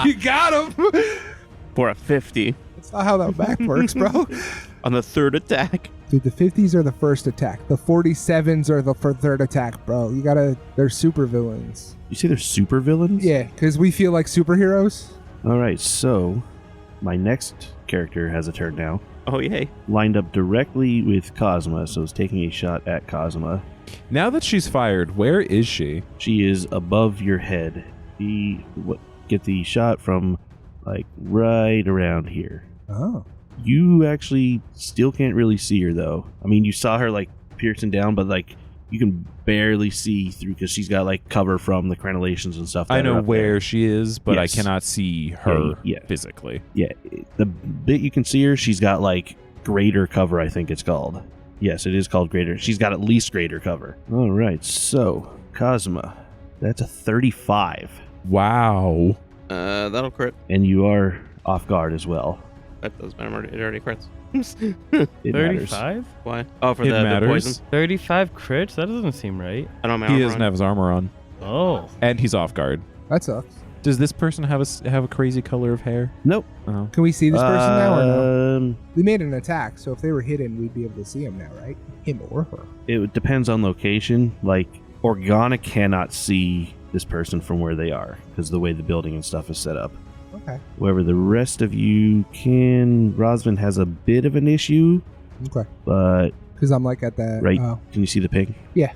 You got him. For a 50 That's not how that back works, bro. on the third attack. Dude, the 50s are the first attack. The 47s are the third attack, bro. They're super villains. You say they're super villains? Yeah, because we feel like superheroes. All right, so my next character has a turn now. Oh, yay. Lined up directly with Cosma, so is taking a shot at Cosma. Now that she's fired, where is she? She is above your head. Get the shot from, like, right around here. Oh. You actually still can't really see her, though. I mean, you saw her, like, piercing down, but, like, you can barely see through because she's got, like, cover from the crenellations and stuff. I know are up where there. she is, but Yes. I cannot see her Yeah. physically. Yeah, the bit you can see her, she's got, like, greater cover, I think it's called. Yes, it is called greater. She's got at least greater cover. All right, so, Cosma, that's a 35. Wow. That'll crit. And you are off guard as well. That does matter. It already crits. It matters. 35? Why? Oh, for It the matters. poison. 35 crits? That doesn't seem right. I don't know. He doesn't have his armor on, Oh. and he's off guard. That sucks. Does this person have a crazy color of hair? Nope. Oh. Can we see this person now or no? Um, We made an attack, so if they were hidden, we'd be able to see him now, right? Him or her. It depends on location. Like, Organa cannot see this person from where they are because of the way the building and stuff is set up. Okay. However, the rest of you can. Rosvin has a bit of an issue, Okay. but Because I'm like at that. right. Oh. Can you see the ping? Yeah.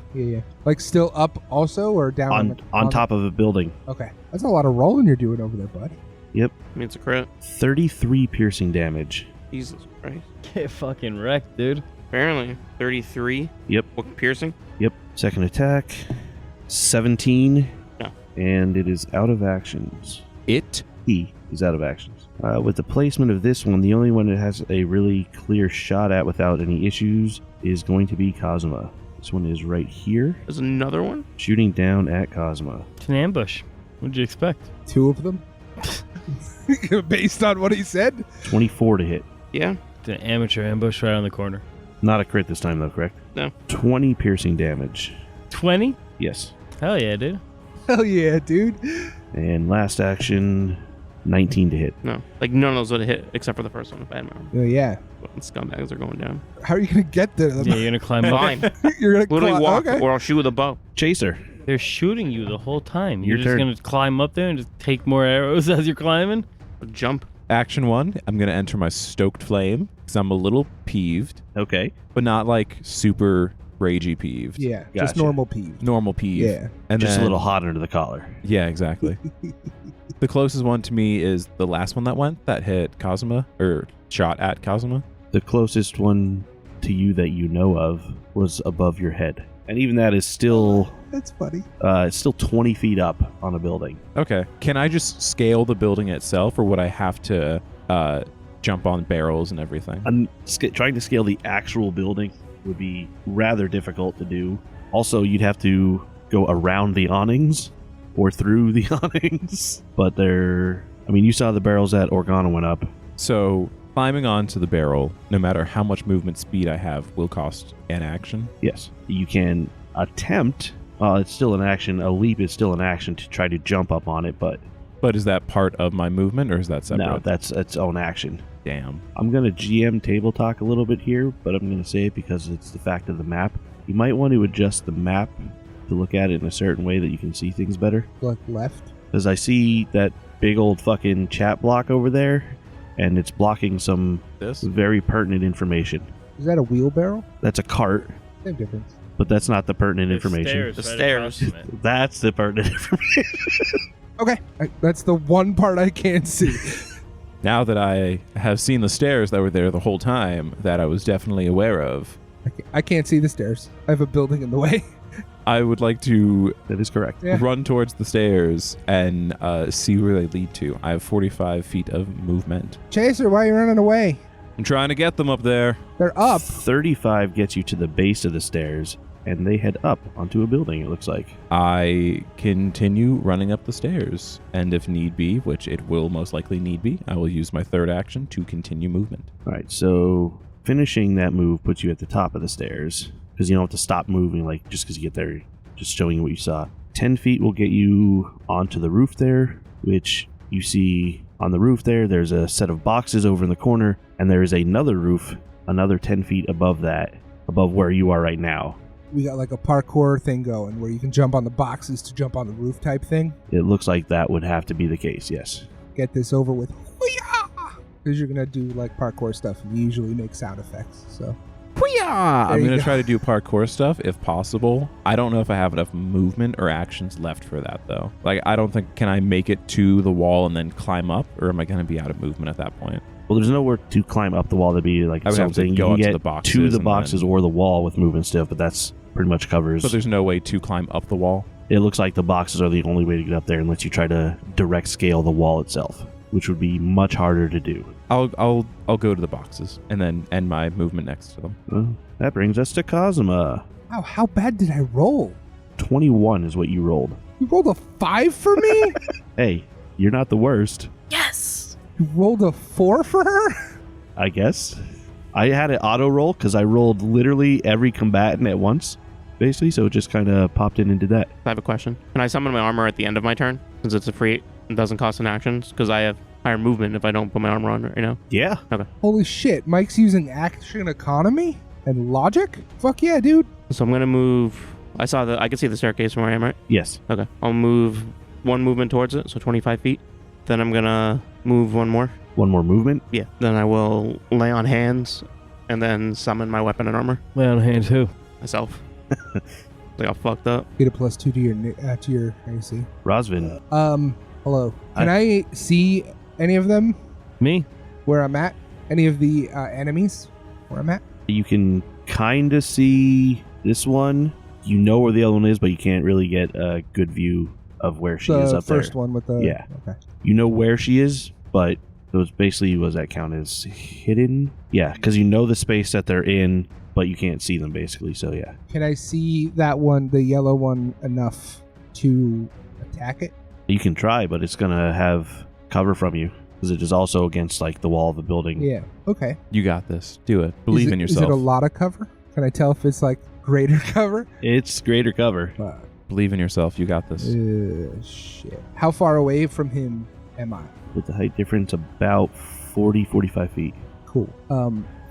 Like still up also or down? On top of a building. Okay. That's a lot of rolling you're doing over there, buddy. Yep. I mean, it's a crit. 33 piercing damage. Jesus Christ. Get fucking wrecked, dude. Apparently. 33. Yep. What, piercing? Yep. Second attack. 17. No. And it is out of actions. It? He is out of actions. With the placement of this one, the only one it has a really clear shot at without any issues is going to be Cosma. This one is right here, There's another one? shooting down at Cosma. It's an ambush. What'd you expect? 2 of them. Based on what he said. 24 to hit. Yeah. It's an amateur ambush right on the corner. Not a crit this time, though, correct? No. 20 piercing damage. 20? Yes. Hell yeah, dude. Hell yeah, dude. And last action, 19 to hit. No. Like, none of those would have hit except for the first one. Bad man. Oh yeah. Scumbags are going down. How are you gonna get there? Yeah, you're gonna climb up. Fine. You're gonna Literally climb- walk, Okay. or I'll shoot with a bow. Chaser. They're shooting you the whole time. You're Your just turn. gonna climb up there and just take more arrows as you're climbing? Or jump. Action 1, I'm going to enter my Stoked Flame because I'm a little peeved, Okay. but not like super ragey peeved. Yeah. Just Gotcha. normal peeve. Normal peeve. Yeah. And Just then, a little hot under the collar. Yeah, exactly. The closest one to me is the last one that hit Cosma, or shot at Cosma. The closest one to you that you know of was above your head. And even that is still That's funny. it's still 20 feet up on a building. Okay. Can I just scale the building itself, or would I have to jump on barrels and everything? Trying to scale the actual building would be rather difficult to do. Also, you'd have to go around the awnings or through the awnings. But you saw the barrels that Organa went up. So climbing onto the barrel, no matter how much movement speed I have, will cost an action. Yes. You can attempt, it's still an action, a leap is still an action to try to jump up on it, but But is that part of my movement, or is that separate? no, that's its own action. Damn. I'm going to GM table talk a little bit here, but I'm going to say it because it's the fact of the map. You might want to adjust the map to look at it in a certain way that you can see things better. Like left. Because I see that big old fucking chat block over there, and it's blocking some This? very pertinent information. Is that a wheelbarrow? That's a cart, Same difference. but that's not the pertinent There's information. Stairs The right stairs. across from it. That's the pertinent information. Okay. That's the one part I can't see. Now that I have seen the stairs that were there the whole time, that I was definitely aware of, I can't see the stairs. I have a building in the way. I would like to That is correct. Yeah. run towards the stairs and see where they lead to. I have 45 feet of movement. Chaser, why are you running away? I'm trying to get them up there. They're up. 35 gets you to the base of the stairs, and they head up onto a building, it looks like. I continue running up the stairs, and if need be, which it will most likely need be, I will use my third action to continue movement. All right, so finishing that move puts you at the top of the stairs because you don't have to stop moving, like just because you get there, just showing you what you saw. 10 feet will get you onto the roof there, which you see on the roof there. There's a set of boxes over in the corner, and there is another roof, another 10 feet above that, above where you are right now. We got like a parkour thing going where you can jump on the boxes to jump on the roof type thing. It looks like that would have to be the case, yes. Get this over with. Because you're going to do like parkour stuff and you usually make sound effects. So, I'm you going to go. try to do parkour stuff if possible. I don't know if I have enough movement or actions left for that, though. Like, I don't think, can I make it to the wall and then climb up, or am I going to be out of movement at that point? Well, there's nowhere to climb up the wall to be like I would have to something. go You up can to get the boxes to the and boxes then- or the wall with movement stiff, but that's pretty much covers. But there's no way to climb up the wall. It looks like the boxes are the only way to get up there unless you try to direct scale the wall itself, which would be much harder to do. I'll go to the boxes and then end my movement next to them. Well, that brings us to Kazuma. wow, how bad did I roll? 21 is what you rolled. You rolled a 5 for me? Hey, you're not the worst, Yes! You rolled a 4 for her? I guess. I had an auto roll because I rolled literally every combatant at once, basically, so it just kind of popped in and did that. I have a question. Can I summon my armor at the end of my turn? Since it's a free, it doesn't cost an action. Because I have higher movement if I don't put my armor on right now. Yeah. Holy shit, Mike's using action economy and logic? Fuck yeah, dude. So I'm going to move... I can see the staircase from where I am, right? Yes. Okay. I'll move one movement towards it, so 25 feet. Then I'm going to move one more. One more movement. Yeah. Then I will lay on hands and then summon my weapon and armor. Lay on hands who? Myself. Like all fucked up. Get a +2 to your AC. Rosvin. Hello. Can I see any of them Me? where I'm at? Any of the enemies where I'm at? You can kind of see this one. You know where the other one is, but you can't really get a good view of where she is The up there. first one with the... Yeah. Okay. You know where she is, but those basically, what does that count as? Hidden? Yeah, because you know the space that they're in, but you can't see them basically, so yeah. Can I see that one, the yellow one, enough to attack it? You can try, but it's going to have cover from you, because it is also against like the wall of the building. Yeah. Okay. You got this. Do it. Believe in yourself. Is it a lot of cover? Can I tell if it's like greater cover? It's greater cover. Believe in yourself. You got this. Shit. How far away from him am I? With the height difference, about 40, 45 feet. Cool.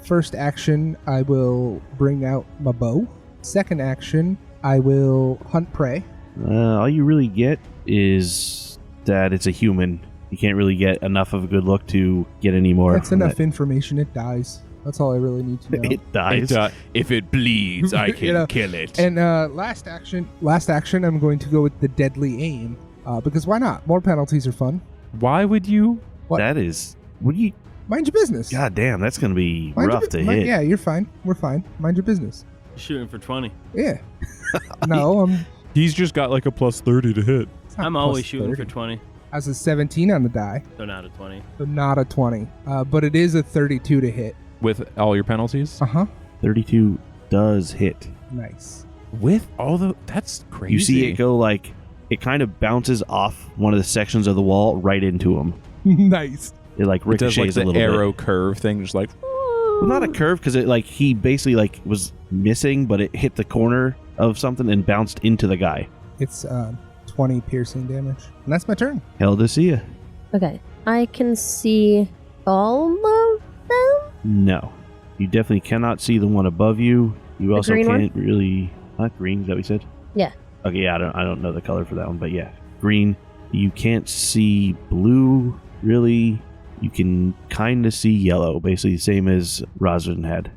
First action, I will bring out my bow. Second action, I will hunt prey. All you really get is that it's a human. You can't really get enough of a good look to get any more. That's from enough that. information. It dies. That's all I really need to know. It dies. If it bleeds, I can You know, kill it. And last action, I'm going to go with the deadly aim. Because why not? More penalties are fun. Why would you? What? That is... What do you... Mind your business. God damn, that's going to be Mind your rough to bu- hit. Yeah, you're fine. We're fine. Mind your business. Shooting for 20. Yeah. No, He's just got like a +30 to hit. it's not I'm always plus shooting 30. for 20. As a 17 on the die, So not a 20. so not a 20. But it is a 32 to hit. With all your penalties? Uh-huh. 32 does hit. Nice. With all the... That's crazy. You see it go like... It kind of bounces off one of the sections of the wall right into him. Nice. It like It does ricochets like a the little arrow bit. curve thing, just like... Well, not a curve, because it like he basically like was missing, but it hit the corner of something and bounced into the guy. It's 20 piercing damage. And that's my turn. Hell to see ya. Okay. I can see all of them? No. You definitely cannot see the one above you. You also green one? can't really... Not green, is that what you said? Yeah. Okay, yeah, I don't know the color for that one, but yeah. Green. You can't see blue, really. You can kind of see yellow, basically the same as Rosvin had.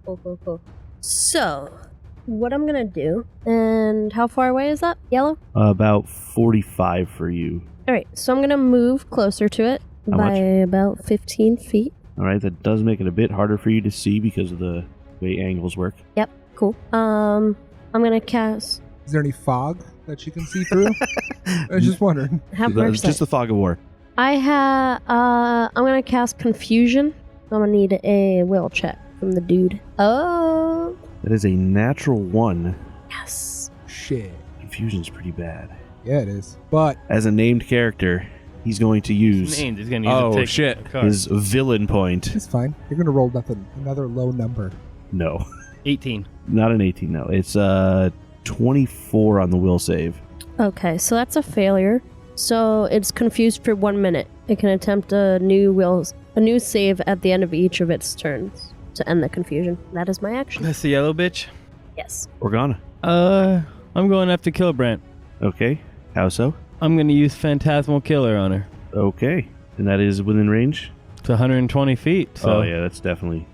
Cool. So, what I'm gonna do, and how far away is that? Yellow? About 45 for you. Alright, so I'm gonna move closer to it How by much? about 15 feet. All right, that does make it a bit harder for you to see because of the way angles work. Yep, cool. I'm gonna cast... Is there any fog that you can see through? I was just wondering. Have That's mercy. just the fog of war. I'm gonna cast Confusion. I'm gonna need a will check from the dude. Oh, That is a natural 1. yes. Shit. Confusion's pretty bad. Yeah, it is. But As a named character, he's going to use Named. He's going to use Oh, a tick shit. on a card. his villain point. it's fine. You're going to roll nothing. Another low number. No, 18. not an 18. No, it's 24 on the will save. Okay, so that's a failure. So it's confused for 1 minute. It can attempt a new save at the end of each of its turns to end the confusion. That is my action. That's the yellow bitch. Yes. Organa. I'm going after Kilbrant. Okay. How so? I'm going to use Phantasmal Killer on her. Okay. And that is within range? It's 120 feet. So. Oh, yeah, that's definitely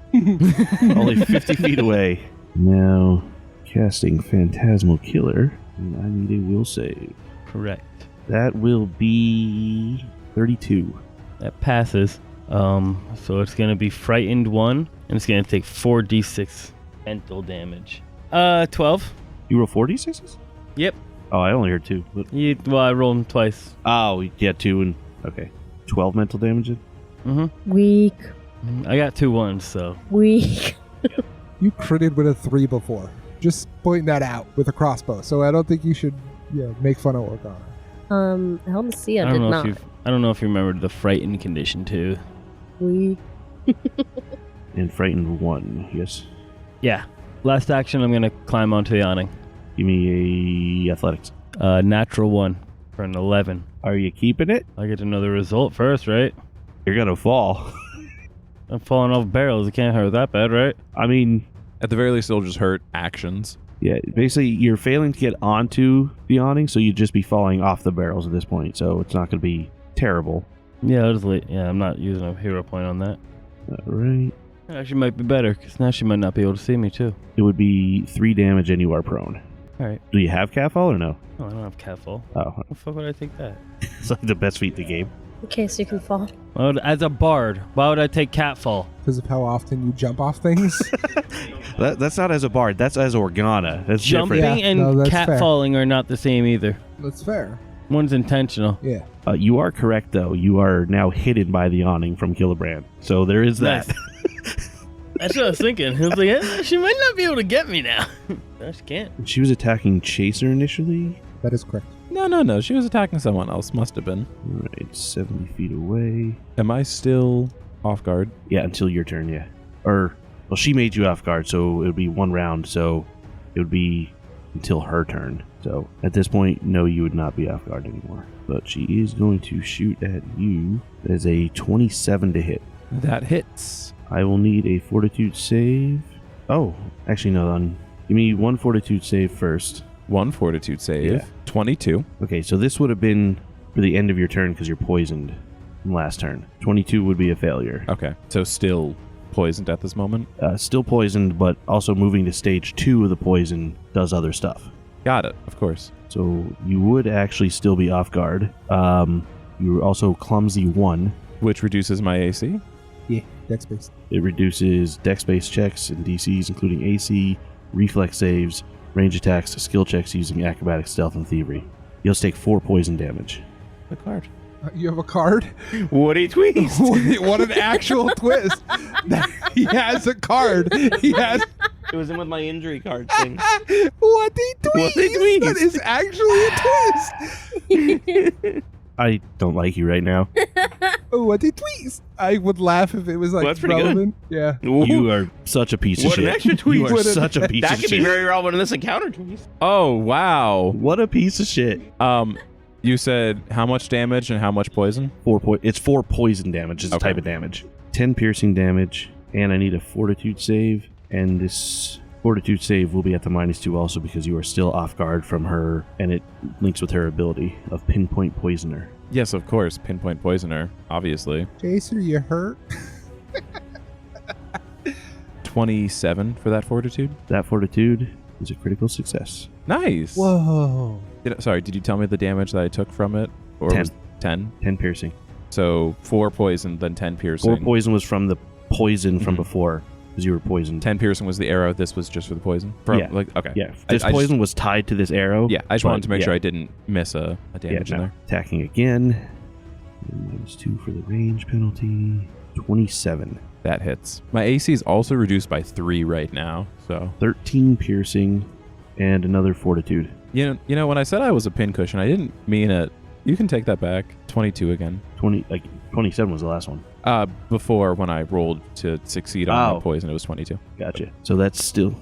only 50 feet away. Now, casting Phantasmal Killer, and I need a will save. Correct. That will be 32. That passes. So it's going to be Frightened 1, and it's going to take 4d6 mental damage. 12. You roll 46s? Yep. Oh, I only heard 2. But... Well, I rolled them twice. Oh, yeah, 2 and... Okay. 12 mental damage? Mm-hmm. Weak. I got 2 1s, so. Weak. You critted with a 3 before. Just pointing that out with a crossbow. So I don't think you should make fun of Organa. Helmsia did not. I don't know if you remembered the Frightened condition, too. Weak. And Frightened 1, yes. Yeah. Last action, I'm going to climb onto the awning. Give me a athletics. Natural 1 for an 11. Are you keeping it? I get another result first, right? You're gonna fall. I'm falling off barrels. It can't hurt that bad, right? I mean, At the very least, it'll just hurt actions. yeah, basically you're failing to get onto the awning, so you'd just be falling off the barrels at this point, so it's not gonna be terrible. Yeah, I'll just I'm not using a hero point on that. Alright. It actually might be better, because now she might not be able to see me, too. It would be 3 damage and you are prone. Alright. Do you have catfall or no? Oh, I don't have catfall. Oh, Why the fuck would I take that? it's like the best feat in the game. In case you can fall. As a bard, why would I take catfall? Because of how often you jump off things. That's not as a bard, that's as Organa. That's Jumping different. Yeah, and no, that's fair. catfalling are not the same either. That's fair. One's intentional. Yeah. You are correct, though. You are now hidden by the awning from Killibrand. So there is that. That's what I was thinking. I was like, she might not be able to get me now. No, she can't. She was attacking Chaser initially. That is correct. No. She was attacking someone else. Must have been. All right, 70 feet away. Am I still off guard? Yeah, until your turn, yeah. Well, she made you off guard, so it would be 1 round, so it would be until her turn. So at this point, no, you would not be off guard anymore. But she is going to shoot at you as a 27 to hit. That hits. I will need a fortitude save. Oh, actually, no, give me 1 fortitude save first. 1 fortitude save. Yeah. 22. Okay, so this would have been for the end of your turn because you're poisoned from last turn. 22 would be a failure. Okay. So still poisoned at this moment? Still poisoned, but also moving to stage 2 of the poison does other stuff. Got it. Of course. So you would actually still be off guard. You're also clumsy 1. Which reduces my AC? Yeah, dex based. It reduces dex-based checks and DCs, including AC, reflex saves, range attacks, skill checks using acrobatics, stealth, and thievery. You'll take 4 poison damage. The card. You have a card? What a twist! What an actual twist. He has a card. He has... It was in with my injury card thing. What a twist! What a twist! That is actually a twist! I don't like you right now. What a twist! I would laugh if it was like Well, that's pretty relevant. Yeah. You are such a piece of What shit. an extra tweet. You are What a- such a piece That of could shit. be very relevant in this encounter, tweet. Oh, wow. What a piece of shit. You said how much damage and how much poison? It's 4 poison damage is the Okay. type of damage. 10 piercing damage, and I need a fortitude save, and this fortitude save will be at the -2 also because you are still off guard from her, and it links with her ability of pinpoint poisoner. Yes, of course. Pinpoint poisoner, obviously. Jason, you hurt? 27 for that fortitude. That fortitude is a critical success. Nice. Whoa. Did you tell me the damage that I took from it? Or 10. was 10? 10 piercing. So 4 poison, then 10 piercing. 4 poison was from the poison from Mhm. before, because you were poisoned. 10 piercing was the arrow. This was just for the poison? Yeah. Okay. Yeah, I- this I just- poison was tied to this arrow. Yeah, I just but wanted to make yeah. sure I didn't miss a damage in no. there. Attacking again. And -2 for the range penalty. 27. That hits. My AC is also reduced by 3 right now, so... 13 piercing and another fortitude. You know, when I said I was a pincushion, I didn't mean it You can take that back. 22 again. 27 was the last one. Before when I rolled to succeed on my Oh. poison, it was 22. Gotcha. So that's still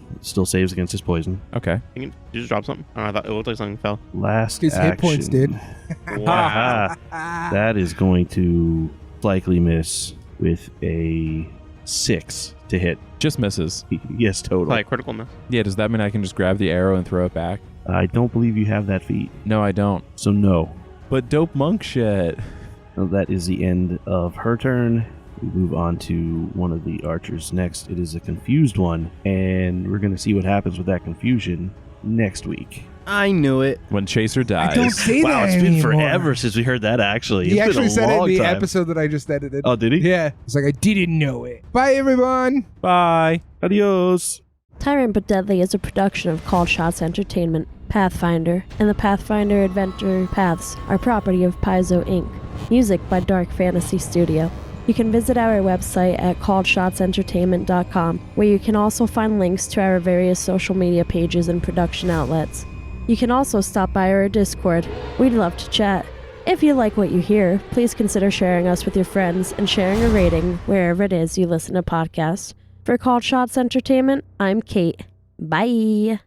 saves against his poison. Okay. You just drop something? I thought it looked like something fell. Last His hit points action. did. Wow. That is going to likely miss with a 6 to hit. Just misses. Yes, total. Like critical miss. Yeah, does that mean I can just grab the arrow and throw it back? I don't believe you have that feat. No, I don't. So no. But dope monk shit. Well, that is the end of her turn. We move on to one of the archers next. It is a confused one, and we're going to see what happens with that confusion next week. I knew it. When Chaser dies. I don't say Wow, that it's been anymore. forever since we heard that, actually. He It's been actually a said it in long the time. episode that I just edited. Oh, did he? Yeah. It's like, I didn't know it. Bye, everyone. Bye. Adios. Tyrant but Deadly is a production of Called Shots Entertainment, Pathfinder, and the Pathfinder Adventure Paths are property of Paizo Inc. Music by Dark Fantasy Studio. You can visit our website at calledshotsentertainment.com, where you can also find links to our various social media pages and production outlets. You can also stop by our Discord. We'd love to chat. If you like what you hear, please consider sharing us with your friends and sharing a rating wherever it is you listen to podcasts. For Called Shots Entertainment, I'm Kate. Bye.